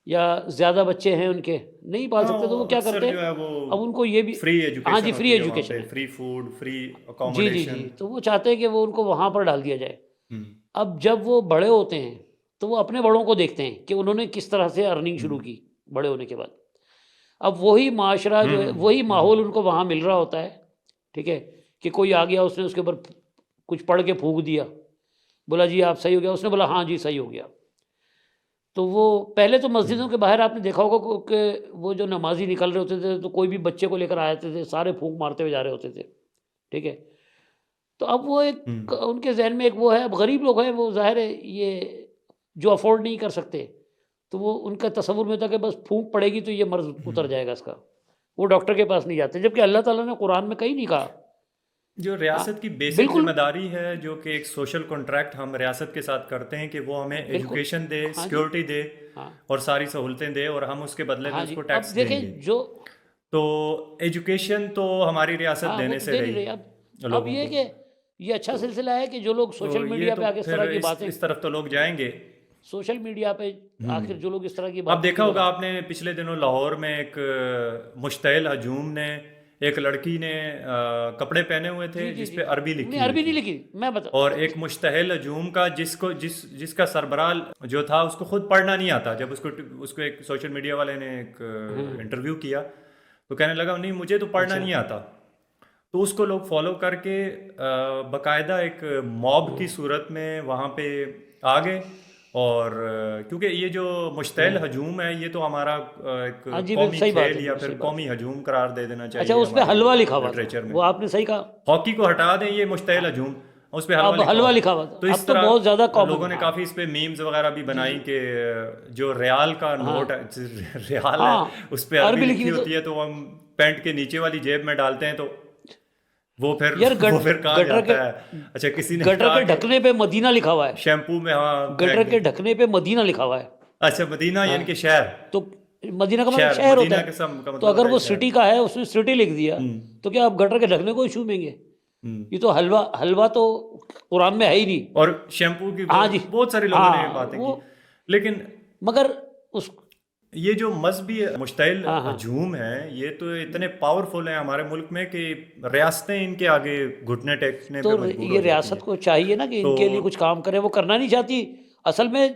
یا زیادہ بچے ہیں ان کے نہیں پال سکتے تو وہ کیا اکثر کرتے جو ہیں، ہے وہ اب ان کو یہ بھی فری ہاں ایجوکیشن جی فری ہوتی ہے وہاں ایجوکیشن پہ، ہے، فری فوڈ، فری جی اکوموڈیشن۔ تو وہ چاہتے ہیں کہ وہ ان کو وہاں پر ڈال دیا جائے۔ ہم، اب جب وہ بڑے ہوتے ہیں تو وہ اپنے بڑوں کو دیکھتے ہیں کہ انہوں نے کس طرح سے ارننگ ہم، شروع کی بڑے ہونے کے بعد۔ اب وہی معاشرہ جو ہے، وہی ماحول ان کو وہاں مل رہا ہوتا ہے، ٹھیک ہے، کہ کوئی آ گیا اس نے اس کے اوپر کچھ پڑھ کے پھونک دیا، بولا جی آپ صحیح ہو گیا، اس نے بولا ہاں جی صحیح ہو گیا۔ تو وہ پہلے تو مسجدوں کے باہر آپ نے دیکھا ہوگا کہ وہ جو نمازی نکل رہے ہوتے تھے تو کوئی بھی بچے کو لے کر آتے تھے، سارے پھونک مارتے ہوئے جا رہے ہوتے تھے، ٹھیک ہے۔ تو اب وہ ایک ان کے ذہن میں ایک وہ ہے، اب غریب لوگ ہیں، وہ ظاہر ہے یہ جو افورڈ نہیں کر سکتے، تو وہ ان کا تصور میں تھا کہ بس پھونک پڑے گی تو یہ مرض اتر جائے گا اس کا، وہ ڈاکٹر کے پاس نہیں جاتے، جبکہ اللہ تعالیٰ نے قرآن میں کہیں نہیں کہا۔ جو ہاں ریاست کی بیسک بالکل ذمہ داری ہے، جو کہ ایک سوشل کنٹریکٹ ہم ریاست کے ساتھ کرتے ہیں کہ وہ ہمیں بالکل، ایجوکیشن دے، ہاں جی، سیکیورٹی دے ہاں اور ساری سہولتیں دے، اور ہم اس کے بدلے میں ہاں اس جی۔ کو اب ٹیکس دیں دیکھیں گے۔ جو تو ایجوکیشن تو ہماری ریاست ہاں وہ دینے تو سے دے نہیں رہی رہی۔ اب لوگوں یہ کو، کہ یہ اچھا سلسلہ ہے کہ جو لوگ تو سوشل یہ میڈیا تو پہ آ کے اس پھر طرح کی باتیں، اس طرف تو لوگ جائیں گے۔ سوشل میڈیا پہ آخر جو لوگ اس طرح کی اب باتیں دیکھا جو ہوگا آپ نے پچھلے دنوں لاہور میں ایک مشتعل ہجوم نے، ایک لڑکی نے کپڑے پہنے ہوئے جی تھے جی جس جی پہ عربی نہیں لکھی ہوئی عربی نہیں تھی، لکھی، میں بتا اور ایک مشتعل ہجوم کا جس کا سربراہ جو تھا اس کو خود پڑھنا نہیں آتا، جب اس کو ایک سوشل میڈیا والے نے ایک انٹرویو کیا تو کہنے لگا نہیں مجھے تو پڑھنا اچھا نہیں آتا، تو اس کو لوگ فالو کر کے باقاعدہ ایک موب کی صورت میں وہاں پہ آ گئے، اور کیونکہ یہ جو مشتعل ہجوم ہے یہ تو ہمارا ایک ہاں جی قومی صحیح بات ہے، کھیل یا پھر صحیح بات قومی ہے۔ ہجوم قرار دے دینا اچھا چاہیے اس پہ ہمارے حلوہ لکھا ہوا تھا، لٹریچر میں۔ وہ آپ نے صحیح کہا، ہاکی کو ہٹا دیں، یہ مشتعل ہجوم، اس پہ حلوہ اب لکھا حلوہ ہوا لکھا ہوا تھا، تھا، تو اس اب تو طرح بہت زیادہ لوگوں کامن۔ نے ہاں کافی اس پہ میمز وغیرہ بھی جی بنائی جی کہ جو ریال کا ہاں نوٹ ہے، ریال ہے، ہاں اس پہ عربی لکھی بھی تو ہوتی ہے تو ہم پینٹ کے نیچے والی جیب میں ڈالتے ہیں تو وہ یار پھر کہاں گٹر کے جاتا ہے۔ اچھا کسی نے گٹر کہا کے کہ ڈھکنے پہ مدینہ لکھا ہوا ہے، شیمپو میں ہاں گٹر پھینک کے دیں۔ ڈھکنے پہ مدینہ لکھا ہوا ہے، اچھا مدینہ ہاں یعنی کہ شہر، تو مدینہ کا مطلب شہر شہر ہوتا مدینہ ہے، کا تو مطلب اگر ہوتا ہے وہ شہر۔ سٹی کا ہے اس نے سٹی لکھ دیا تو کیا آپ گٹر کے ڈھکنے کو ایشو میں گے؟ یہ تو حلوہ تو قرآن میں ہے ہی نہیں۔ اور شیمپو کی ہاں جی بہت سارے لوگوں نے یہ ہاں باتیں کی، وہ لیکن مگر اس یہ جو مذہبی مشتعل ہاں ہاں ہجوم ہیں یہ تو اتنے پاورفل ہیں ہمارے ملک میں کہ ریاستیں ان کے آگے گھٹنے ٹیکنے تو پہ مجبور ہو یہ جاتی ہیں۔ ریاست کو چاہیے نا کہ تو ان کے لیے کچھ کام کرے، وہ کرنا نہیں چاہتی اصل میں۔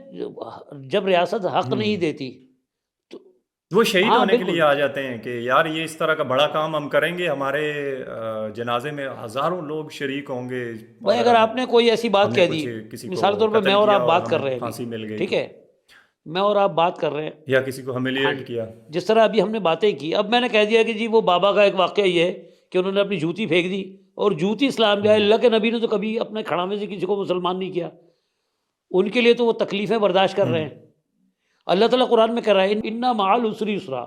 جب ریاست حق نہیں دیتی تو وہ شہید ہاں ہونے کے بالکل لیے آ جاتے ہیں کہ یار یہ اس طرح کا بڑا کام ہم کریں گے، ہمارے جنازے میں ہزاروں لوگ شریک ہوں گے، بھائی اگر آپ نے کوئی ایسی ہم بات نے کہہ دی، کچھ کسی کو مثال کے طور پہ میں قتل اور کیا آپ اور بات کر ہمیں رہے ہیں پھانسی مل ابھی، گئی ٹھیک تو، ہے، میں اور آپ بات کر رہے ہیں، یا کسی کو ہاں ہمیلیٹ جی، کیا۔ جس طرح ابھی ہم نے باتیں کی، اب میں نے کہہ دیا کہ جی وہ بابا کا ایک واقعہ یہ ہے کہ انہوں نے اپنی جوتی پھینک دی، اور جوتی اسلام کا ہے، اللہ کے نبی نے تو کبھی اپنے کھڑامے سے کسی کو مسلمان نہیں کیا، ان کے لیے تو وہ تکلیفیں برداشت کر رہے ہیں۔ اللہ تعالیٰ قرآن میں کہہ رہا ہے انا مع العسر یسرا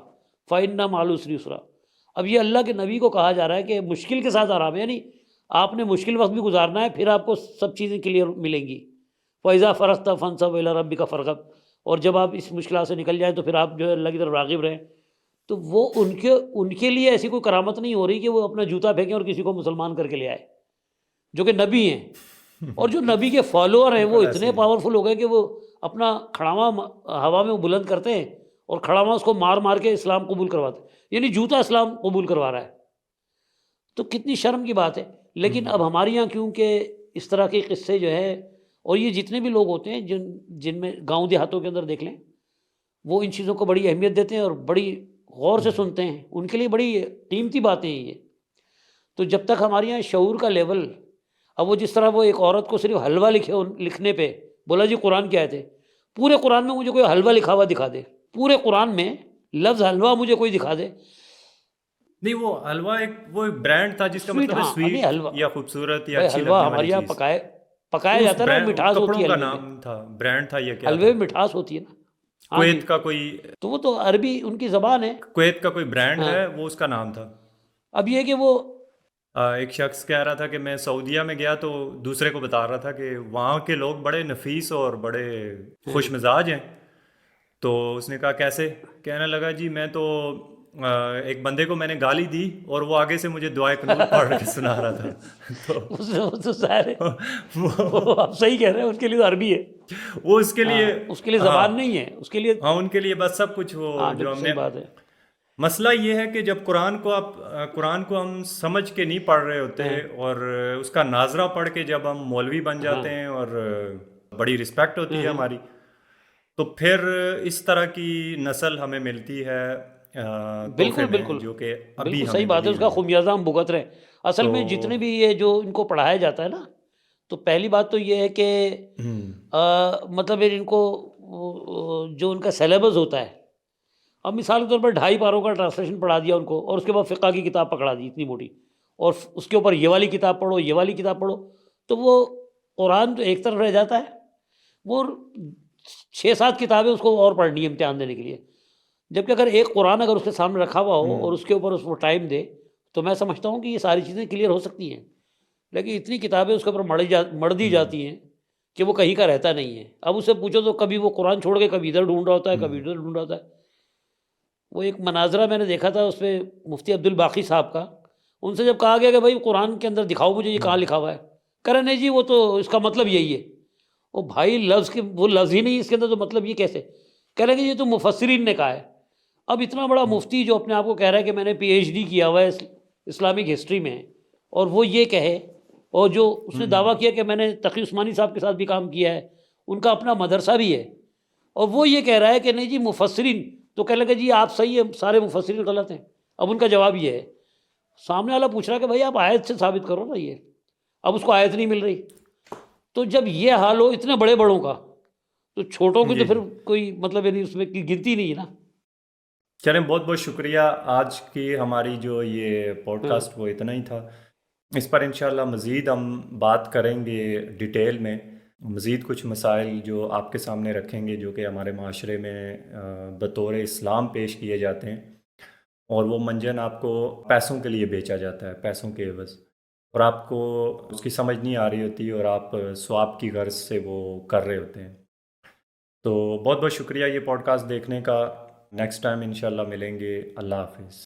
فإن مع العسر یسرا۔ اب یہ اللہ کے نبی کو کہا جا رہا ہے کہ مشکل کے ساتھ آرام ہے، یعنی آپ نے مشکل وقت بھی گزارنا ہے، پھر آپ کو سب چیزیں کلیئر ملیں گی۔ فَإِذَا فَرَغْتَ فَانْصَبْ إِلَىٰ رَبِّكَ فَارْغَب، اور جب آپ اس مشکلات سے نکل جائیں تو پھر آپ جو ہے اللہ کی طرف راغب رہیں۔ تو وہ ان کے لیے ایسی کوئی کرامت نہیں ہو رہی کہ وہ اپنا جوتا پھینکیں اور کسی کو مسلمان کر کے لے آئے، جو کہ نبی ہیں، اور جو نبی کے فالوور ہیں وہ اتنے پاورفل ہو گئے کہ وہ اپنا کھڑاواں ہوا میں بلند کرتے ہیں اور کھڑاواں اس کو مار مار کے اسلام قبول کرواتے ہیں، یعنی جوتا اسلام قبول کروا رہا ہے، تو کتنی شرم کی بات ہے۔ لیکن اب ہمارے یہاں کیونکہ اس طرح کے قصے جو ہے، اور یہ جتنے بھی لوگ ہوتے ہیں جن میں گاؤں دیہاتوں کے اندر دیکھ لیں، وہ ان چیزوں کو بڑی اہمیت دیتے ہیں اور بڑی غور سے سنتے ہیں، ان کے لیے بڑی قیمتی باتیں ہیں یہ۔ تو جب تک ہمارے یہاں شعور کا لیول، اب وہ جس طرح وہ ایک عورت کو صرف حلوہ لکھنے پہ بولا جی قرآن کیا ہے، پورے قرآن میں مجھے کوئی حلوہ لکھا ہوا دکھا دے، پورے قرآن میں لفظ حلوہ مجھے کوئی دکھا دے۔ نہیں وہ حلوہ وہ ایک برانڈ تھا جس کا سویٹ، مطلب ہے ہاں نہیں سویٹ حلوہ، یا خوبصورت یا بھائی اچھی حلوہ لگنے ہمارے والی یہاں چیز، پکایا اس جاتا ہے نا، مٹھاس ہوتی کپڑوں ہے کا حلوے میں، نام تھا، برانڈ تھا یا کیا حلوے تھا؟ میں مٹھاس ہوتی ہے نا، ہاں جی، کویت کا کوئی، تو وہ تو عربی ان کی زبان ہے۔ کویت کا کوئی برانڈ ہاں ہے، وہ اس کا نام تھا۔ اب یہ کہ وہ ایک شخص کہہ رہا تھا کہ میں سعودیہ میں گیا تو دوسرے کو بتا رہا تھا کہ وہاں کے لوگ بڑے نفیس اور بڑے خوش مزاج ہیں، تو اس نے کہا کیسے؟ کہنے لگا جی میں تو ایک بندے کو میں نے گالی دی اور وہ آگے سے مجھے دعائے قنوت پڑھ کے سنا رہا تھا. تو وہ تو ظاہر ہے، وہ وہ آپ صحیح کہہ رہے ہیں، ان کے لیے تو عربی ہے. وہ اس کے لیے، ہاں، اس کے لیے ہاں زبان نہیں ہے، اس کے لیے. ہاں ان کے لیے بس سب کچھ وہ ہاں جو بالکل ہم صحیح نے. بات ہے. مسئلہ یہ ہے کہ جب قرآن کو ہم سمجھ کے نہیں پڑھ رہے ہوتے ہاں اور اس کا ناظرہ پڑھ کے جب ہم مولوی بن جاتے ہیں اور بڑی رسپیکٹ ہوتی ہے ہماری، تو پھر اس طرح کی نسل ہمیں ملتی ہے تحفے بالکل میں، بالکل جو کہ بالکل ابھی ہمیں صحیح بات ہے. ملی اس کا ہوئی ہے. خمیازہ ہم بھگت رہے ہیں. اصل تو میں جتنے بھی یہ جو ان کو پڑھایا جاتا ہے نا، تو پہلی بات تو یہ ہے کہ مطلب ان کو جو ان کا سلیبس ہوتا ہے، اب مثال کے طور پر 2.5 پاروں کا ٹرانسلیشن پڑھا دیا ان کو، اور اس کے بعد فقہ کی کتاب پکڑا دی اتنی موٹی، اور اس کے اوپر یہ والی کتاب پڑھو، یہ والی کتاب پڑھو، تو وہ قرآن تو ایک طرف رہ جاتا ہے، وہ 6-7 کتابیں اس کو اور پڑھنی ہے امتحان دینے کے لیے. جبکہ اگر ایک قرآن اگر اس کے سامنے رکھا ہوا ہو اور اس کے اوپر اس کو ٹائم دے، تو میں سمجھتا ہوں کہ یہ ساری چیزیں کلیئر ہو سکتی ہیں. لیکن اتنی کتابیں اس کے اوپر مڑ دی جاتی ہیں کہ وہ کہیں کا رہتا نہیں ہے. اب اسے پوچھو تو کبھی وہ قرآن چھوڑ کے کبھی ادھر ڈھونڈ رہا ہوتا ہے، کبھی ادھر ڈھونڈ رہا ہوتا ہے. وہ ایک مناظرہ میں نے دیکھا تھا، اس پہ مفتی عبد الباقی صاحب کا، ان سے جب کہا گیا کہ بھائی قرآن کے اندر دکھاؤ مجھے یہ کہاں لکھا ہوا ہے، کہہ رہے نہیں جی وہ تو اس کا مطلب یہی ہے. وہ بھائی لفظ کے وہ لفظ ہی نہیں اس کے اندر، تو مطلب یہ کیسے؟ کہہ رہے کہ یہ تو مفسرین نے کہا ہے. اب اتنا بڑا مفتی جو اپنے آپ کو کہہ رہا ہے کہ میں نے PhD کیا ہوا ہے اسلامک ہسٹری میں، اور وہ یہ کہے، اور جو اس نے دعویٰ کیا کہ میں نے تقی عثمانی صاحب کے ساتھ بھی کام کیا ہے، ان کا اپنا مدرسہ بھی ہے، اور وہ یہ کہہ رہا ہے کہ نہیں جی مفسرین، تو کہہ لگے جی آپ صحیح ہے، سارے مفسرین غلط ہیں. اب ان کا جواب یہ ہے، سامنے والا پوچھ رہا ہے کہ بھائی آپ آیت سے ثابت کرو نا یہ، اب اس کو آیت نہیں مل رہی. تو جب یہ حال ہو اتنے بڑے بڑوں کا، تو چھوٹوں کی تو جی پھر کوئی مطلب یعنی اس میں کی گنتی نہیں ہے نا. چلیں، بہت بہت شکریہ. آج کی ہماری جو یہ پوڈ کاسٹ وہ اتنا ہی تھا. اس پر انشاءاللہ مزید ہم بات کریں گے ڈیٹیل میں، مزید کچھ مسائل جو آپ کے سامنے رکھیں گے جو کہ ہمارے معاشرے میں بطور اسلام پیش کیے جاتے ہیں، اور وہ منجن آپ کو پیسوں کے لیے بیچا جاتا ہے، پیسوں کے عوض، اور آپ کو اس کی سمجھ نہیں آ رہی ہوتی اور آپ ثواب کی غرض سے وہ کر رہے ہوتے ہیں. تو بہت بہت شکریہ یہ پوڈ کاسٹ دیکھنے کا. نیکسٹ ٹائم انشاءاللہ ملیں گے. اللہ حافظ.